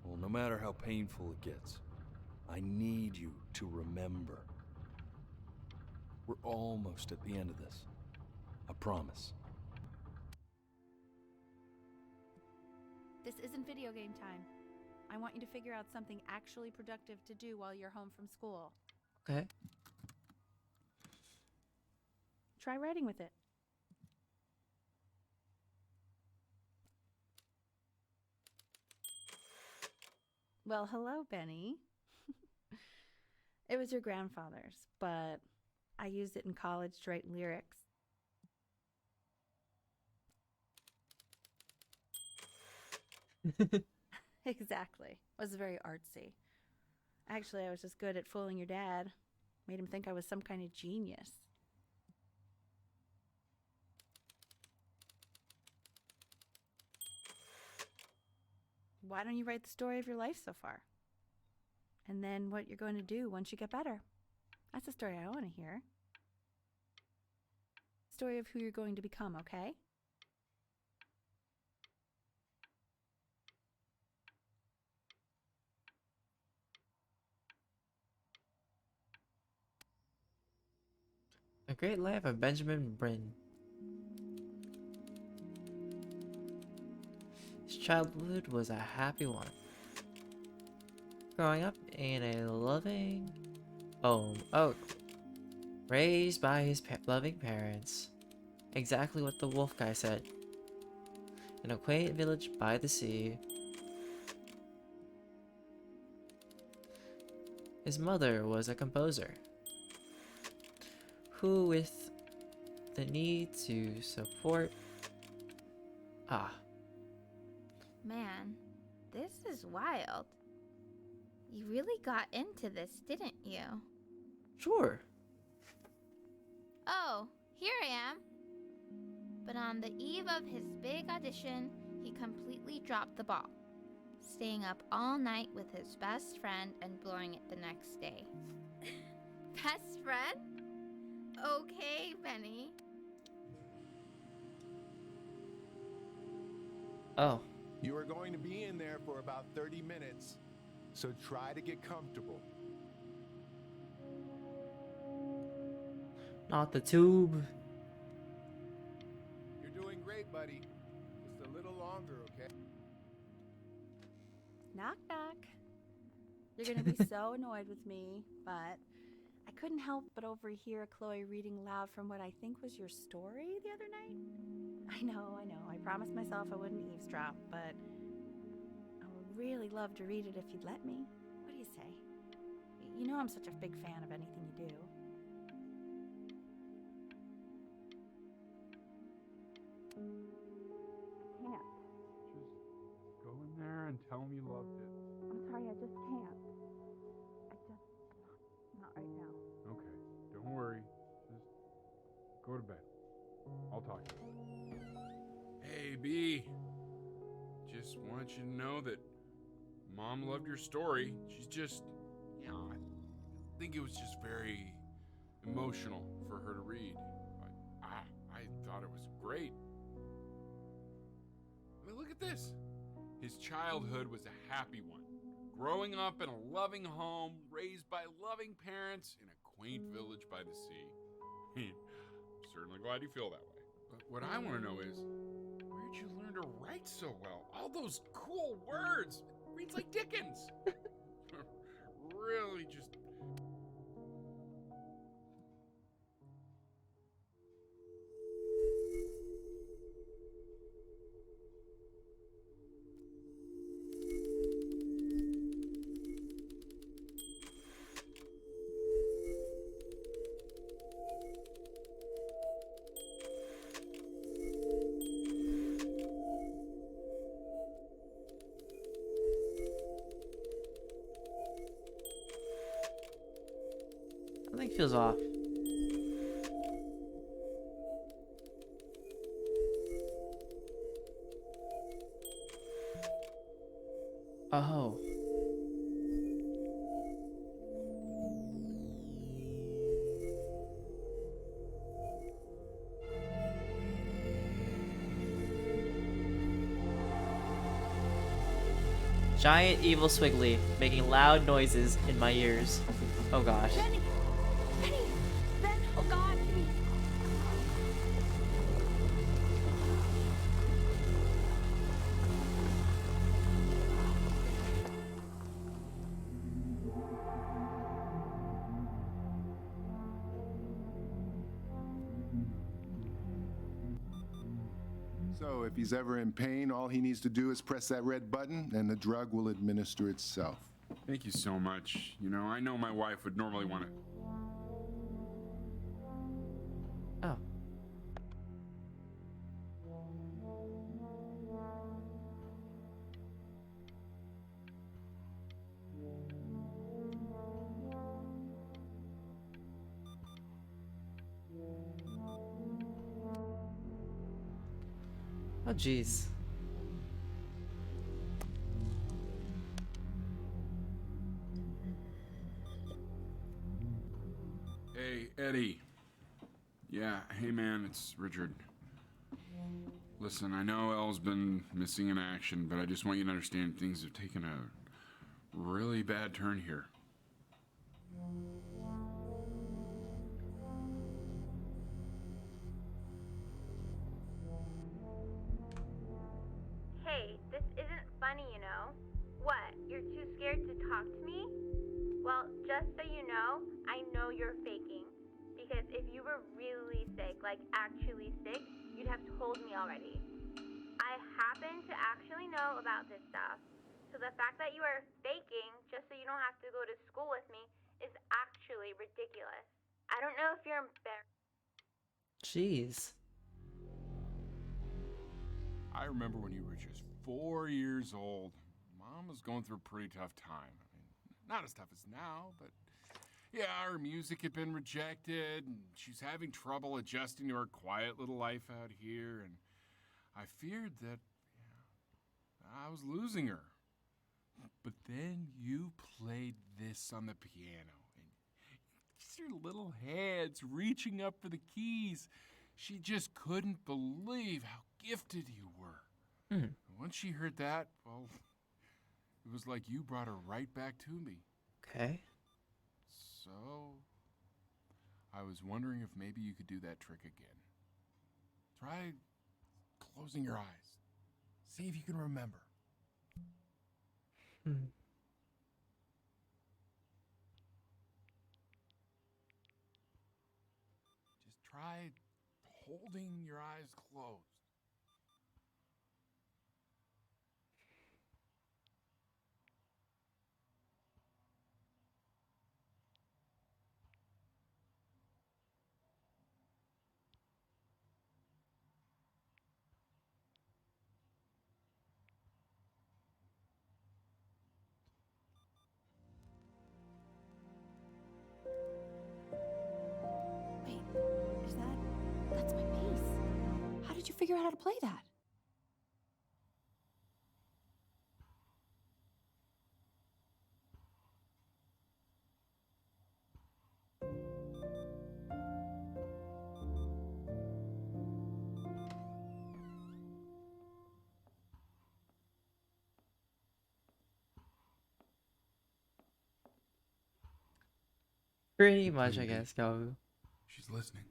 Well, no matter how painful it gets, I need you to remember. We're almost at the end of this. I promise. This isn't video game time. I want you to figure out something actually productive to do while you're home from school. Okay. Try writing with it. Well, hello, Benny. It was your grandfather's, but I used it in college to write lyrics. Exactly. It was very artsy. Actually, I was just good at fooling your dad. Made him think I was some kind of genius. Why don't you write the story of your life so far? And then what you're going to do once you get better. That's the story I want to hear. Story of who you're going to become, okay? A Great Life of Benjamin Bryn. His childhood was a happy one. Growing up in a loving home, raised by his loving parents. Exactly what the wolf guy said. In a quaint village by the sea. His mother was a composer, who with the need to support... Man, this is wild. You really got into this, didn't you? Sure. Oh, here I am. But on the eve of his big audition, he completely dropped the ball, staying up all night with his best friend and blowing it the next day. Best friend? Okay, Benny. Oh. You are going to be in there for about 30 minutes, so try to get comfortable. Not the tube. You're doing great, buddy. Just a little longer, okay? Knock, knock. You're going to be so annoyed with me, but I couldn't help but overhear Chloe reading loud from what I think was your story the other night. I know. I promised myself I wouldn't eavesdrop, but I would really love to read it if you'd let me. What do you say? You know I'm such a big fan of anything you do. I can't. Just go in there and tell him you loved it. I'm sorry, I just can't. Not right now. Okay, don't worry. Just go to bed. I'll talk to you. Hey, B. Just want you to know that Mom loved your story. She's just, I think it was just very emotional for her to read. thought it was great. I mean, look at this. His childhood was a happy one. Growing up in a loving home, raised by loving parents in a quaint village by the sea. I'm certainly glad you feel that way. But what I want to know is, where'd you learn to write so well? All those cool words. It reads like Dickens. Really just... Something feels off. Oh. Giant evil Swiggly making loud noises in my ears. Oh gosh. Benny! Benny! Ben! Oh God! Benny. So if he's ever in pain, all he needs to do is press that red button and the drug will administer itself. Thank you so much. You know, I know my wife would normally want to... Oh. Oh jeez. Hey, Eddie. Yeah, hey man, it's Richard. Listen, I know Elle's been missing in action, but I just want you to understand things have taken a really bad turn here. Hey, this isn't funny, you know? What, you're too scared to talk to me? Well, just so you know you're faking. Because if you were really sick, like actually sick, you'd have told me already. I happen to actually know about this stuff. So the fact that you are faking just so you don't have to go to school with me is actually ridiculous. I don't know if you're embarrassed. Jeez. I remember when you were just 4 years old. Mom was going through a pretty tough time. I mean, not as tough as now, but yeah, her music had been rejected, and she's having trouble adjusting to her quiet little life out here, and I feared that I was losing her. But then you played this on the piano, and just your little hands reaching up for the keys. She just couldn't believe how gifted you were. Hmm. And once she heard that, well, it was like you brought her right back to me. Okay. So, I was wondering if maybe you could do that trick again. Try closing your eyes. See if you can remember. Hmm. Just try holding your eyes closed. Wait, that's my bass. How did you figure out how to play that? Pretty much, I guess, go. She's listening.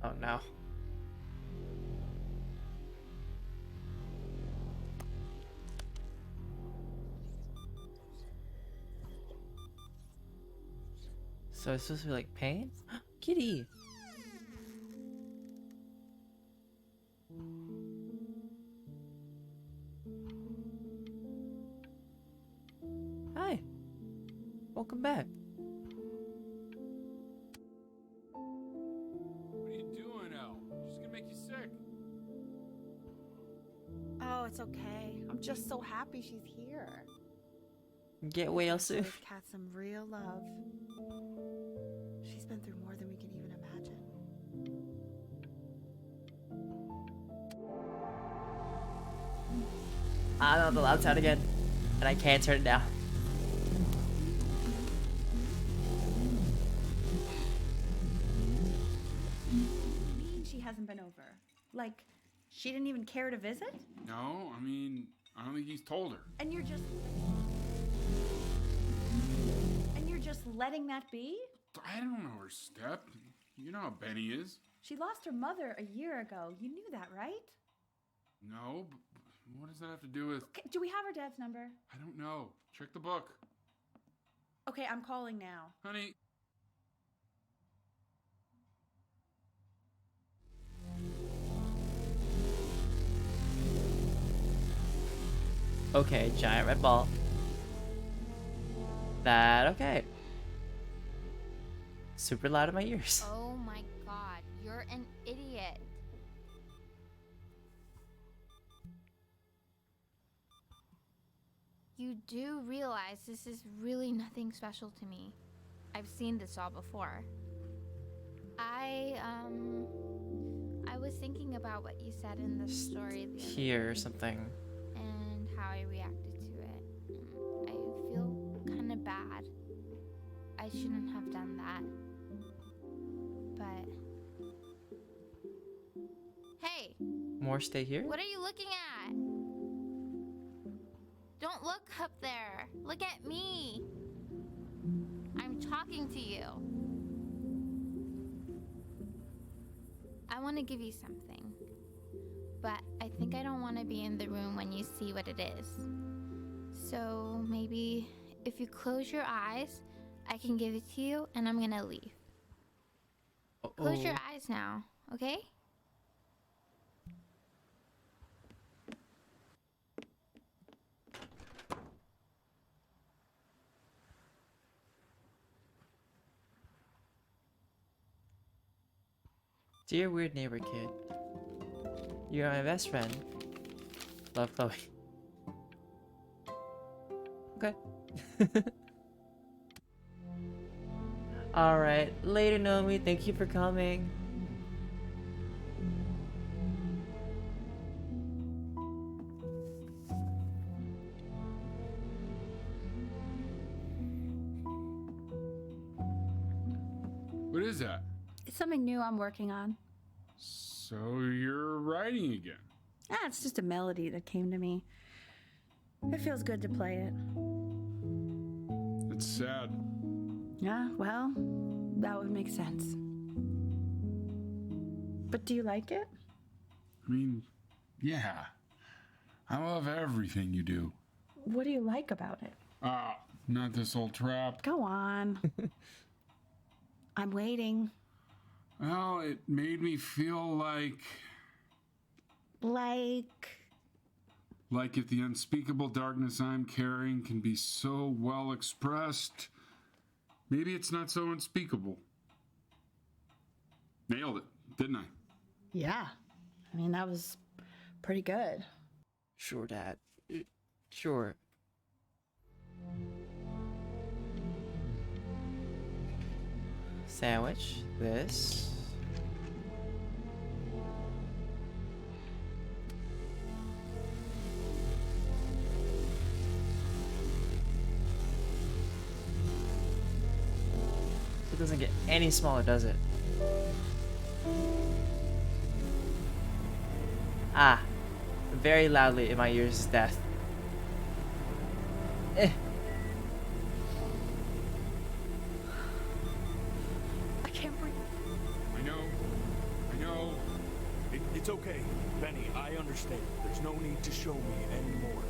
Oh no. So it's supposed to be like pain? Kitty! Hi! Welcome back. What are you doing, Elle? She's gonna make you sick. Oh, it's okay. I'm just so happy she's here. Get well soon. Give Kat some real love. She's been through more than we can even imagine. I don't know the loud sound again, and I can't turn it down. What do you mean she hasn't been over? Like, she didn't even care to visit? No, I mean, I don't think he's told her. And you're just letting that be? I don't know her step. You know how Benny is. She lost her mother a year ago. You knew that, right? No, but what does that have to do with... Okay, do we have her dad's number? I don't know. Check the book. Okay, I'm calling now. Honey. Okay, giant red ball. That okay. Super loud in my ears. Oh my god, you're an idiot. You do realize this is really nothing special to me. I've seen this all before. I was thinking about what you said in the story the other Here or day something. and how I reacted to it. I feel kind of bad. I shouldn't have done that. But hey, More stay here? what are you looking at? Don't look up there. Look at me. I'm talking to you. I want to give you something, but I think I don't want to be in the room when you see what it is. So maybe if you close your eyes, I can give it to you and I'm gonna leave. Close your eyes now, okay? Dear weird neighbor kid, you're my best friend. Love, Chloe. Okay. Alright, later Nomi, thank you for coming. What is that? It's something new I'm working on. So you're writing again? Ah, it's just a melody that came to me. It feels good to play it. It's sad. Yeah, well, that would make sense. But do you like it? I mean, yeah. I love everything you do. What do you like about it? Ah, not this old trap. Go on. I'm waiting. Well, it made me feel like if the unspeakable darkness I'm carrying can be so well expressed, maybe it's not so unspeakable. Nailed it, didn't I? Yeah. I mean, that was pretty good. Sure, Dad. Sure. Sandwich. This. It doesn't get any smaller, does it? Ah, very loudly in my ears is death. Eh. I can't breathe. I know. It's okay, Benny. I understand. There's no need to show me anymore.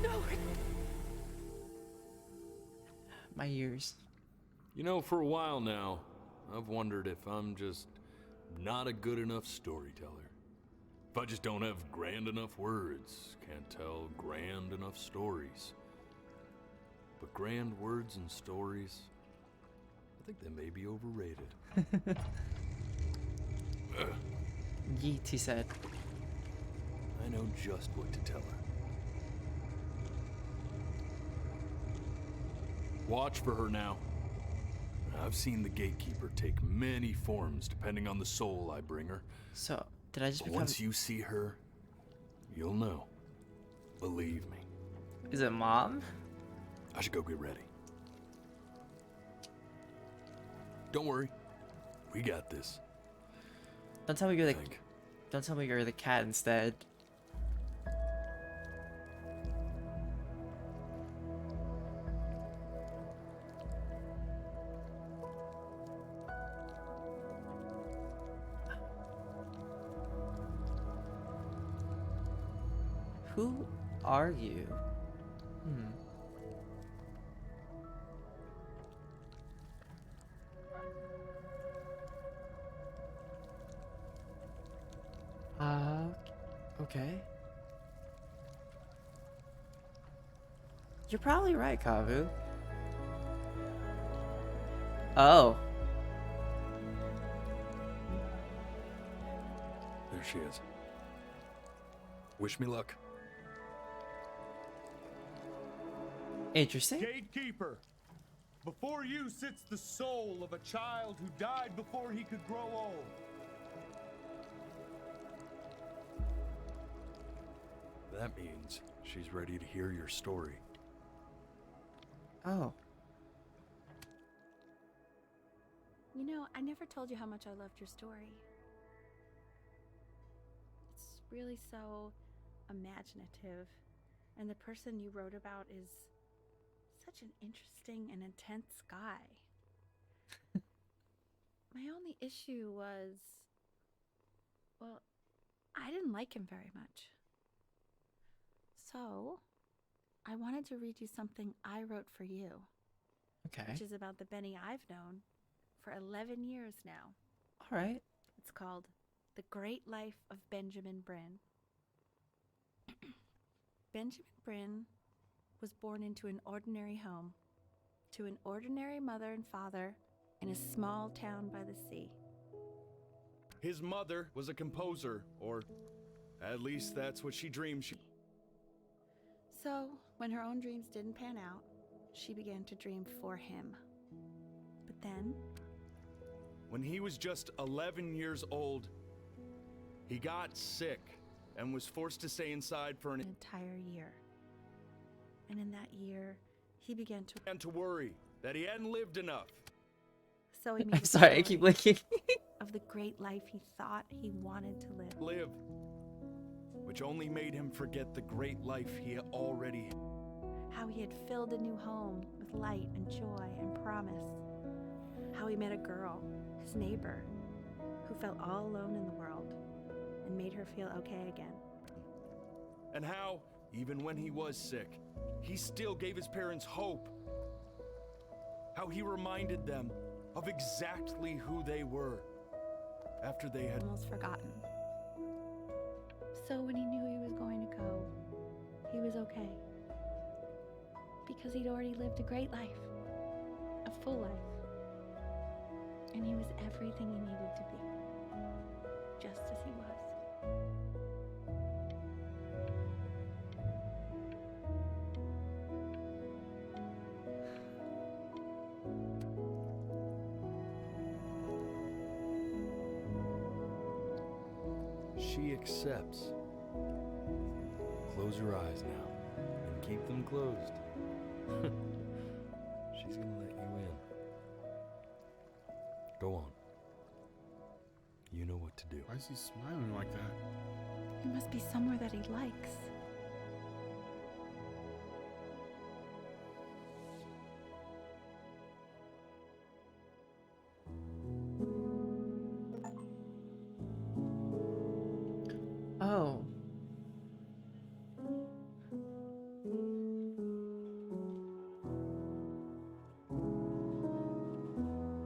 No. My ears. You know, for a while now, I've wondered if I'm just not a good enough storyteller. If I just don't have grand enough words, can't tell grand enough stories. But grand words and stories, I think they may be overrated. Yeet, he said. I know just what to tell her. Watch for her now. I've seen the gatekeeper take many forms depending on the soul I bring her. So, did I just But become... once you see her, you'll know. Believe me. Is it Mom? I should go get ready. Don't worry. We got this. Don't tell me you're the... Don't tell me you're the cat instead. Who are you? Okay. You're probably right, Kavu. Oh. There she is. Wish me luck. Interesting. Gatekeeper, before you sits the soul of a child who died before he could grow old. That means she's ready to hear your story. Oh. You know, I never told you how much I loved your story. It's really so imaginative, and the person you wrote about is such an interesting and intense guy. My only issue was, well, I didn't like him very much. So, I wanted to read you something I wrote for you. Okay. Which is about the Benny I've known for 11 years now. All right. It's called The Great Life of Benjamin Bryn. Benjamin Bryn was born into an ordinary home, to an ordinary mother and father in a small town by the sea. His mother was a composer, or at least that's what she dreamed she... So, when her own dreams didn't pan out, she began to dream for him. But then, When he was just 11 years old, he got sick and was forced to stay inside for an entire year. And in that year, he began to worry that he hadn't lived enough. So he made I'm sorry, I keep blinking. of the great life he thought he wanted to live. Which only made him forget the great life he already had. How he had filled a new home with light and joy and promise. How he met a girl, his neighbor, who felt all alone in the world and made her feel okay again. And how, even when he was sick, he still gave his parents hope. How he reminded them of exactly who they were after they had almost forgotten. So when he knew he was going to go, he was okay. Because he'd already lived a great life, a full life. And he was everything he needed to be, just as he was. She accepts. Close your eyes now, and keep them closed. She's gonna let you in. Go on. to do. Why is he smiling like that? It must be somewhere that he likes. Oh.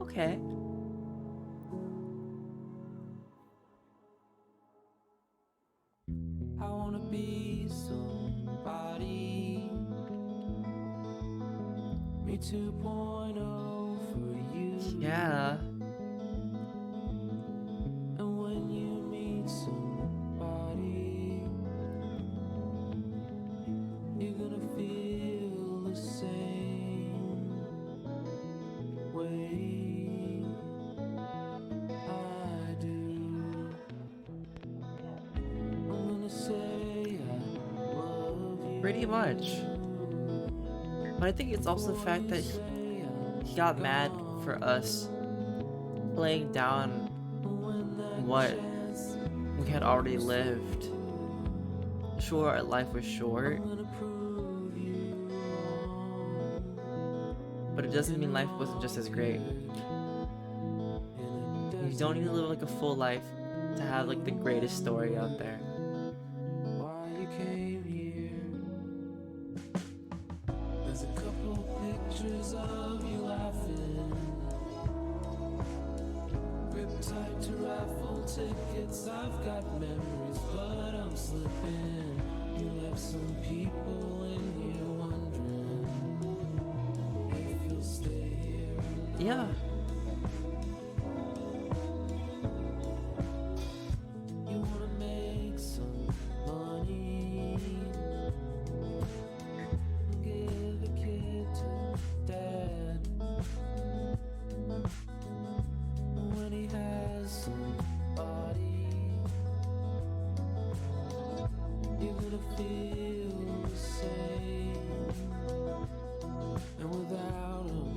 Okay. I wanna be somebody. Me 2.0 for you. Yeah. And when you meet somebody, you're gonna feel the same way I do. I'm gonna say I love you. Pretty much. But I think it's also the fact that he got mad for us laying down what we had already lived. Sure, our life was short, but it doesn't mean life wasn't just as great. You don't need to live like a full life to have like the greatest story out there. Why you came here? There's a couple pictures of you laughing. Grip tight to raffle tickets. I've got memories, but I'm slipping. You left some people in here wondering if you'll stay here. Yeah. You wanna make some money. Give a kid to dad. When he has somebody, you're gonna feel the same. And without him,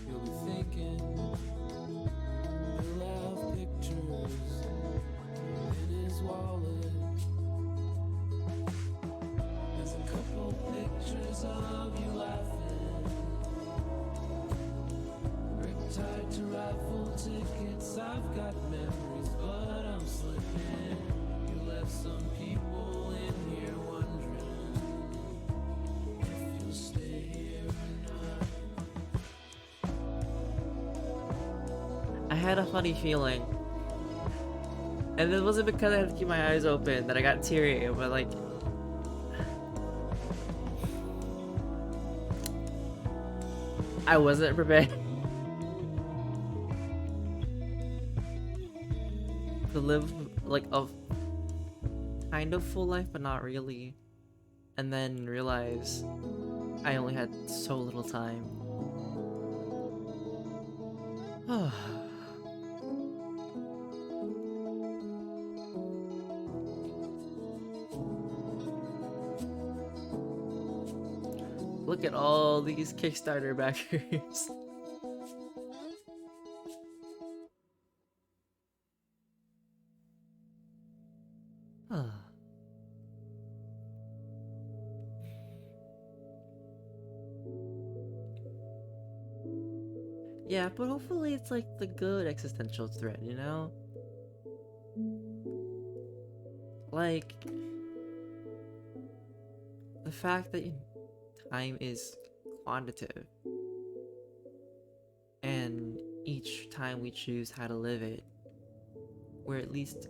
you'll be thinking he'll have pictures in his wallet. There's a couple pictures of you laughing. Grip tight to raffle tickets. I've got memories, but I'm slipping. You left some people in here wondering if you'll stay here or not. I had a funny feeling. And it wasn't because I had to keep my eyes open that I got teary, but like... I wasn't prepared. To live like a kind of full life, but not really. And then realize I only had so little time. Look at all these Kickstarter backers. Yeah, but hopefully it's like the good existential threat, you know? Like, the fact that time is quantitative, and each time we choose how to live it, we're at least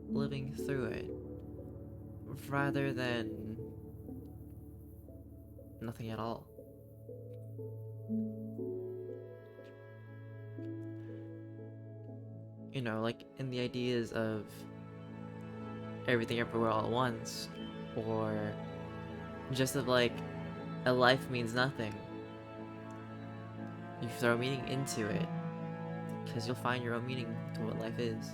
living through it, rather than nothing at all. You know, like in the ideas of everything everywhere all at once, or just of like a life means nothing. You throw meaning into it, because you'll find your own meaning to what life is.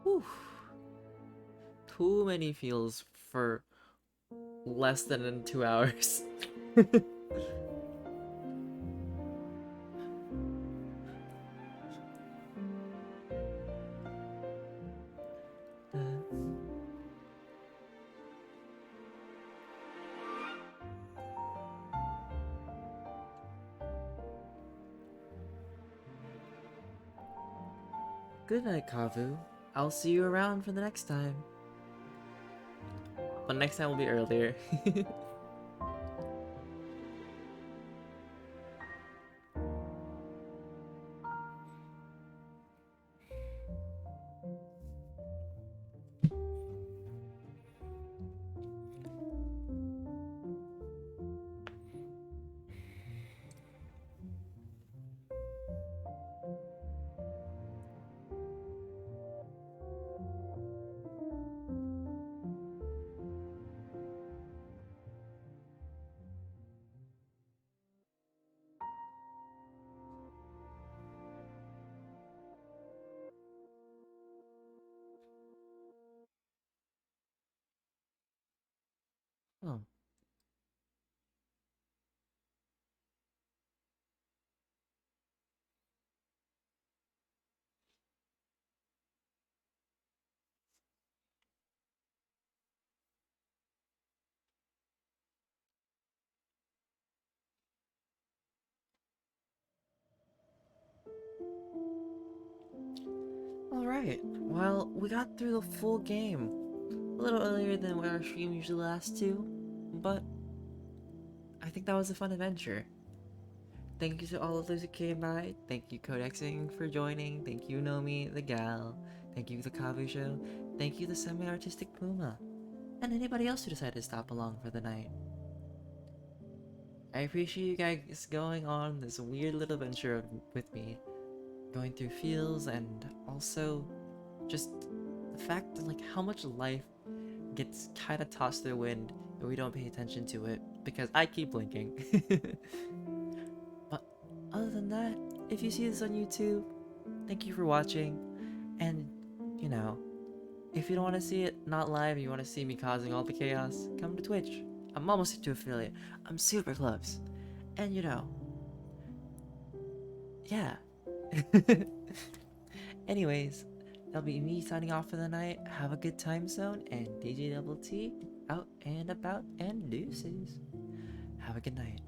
Whew. too many feels for less than in 2 hours. Good night, Kavu. I'll see you around for the next time. But next time will be earlier. Oh. Alright, well, we got through the full game. A little earlier than what our stream usually lasts to, but I think that was a fun adventure. Thank you to all of those who came by. Thank you, Codexing, for joining. Thank you, Nomi, the gal. Thank you, the Kavu Show. Thank you, the semi-artistic Puma. And anybody else who decided to stop along for the night. I appreciate you guys going on this weird little adventure with me. Going through feels and also just the fact that like how much life gets kind of tossed to the wind if we don't pay attention to it because I keep blinking. But other than that, if you see this on YouTube, thank you for watching. And you know, if you don't want to see it not live, you want to see me causing all the chaos, come to Twitch. I'm almost to affiliate. I'm super close. And you know, yeah. Anyways, that'll be me signing off for the night. Have a good time zone, and DjDoubleT out and about and deuces. Have a good night.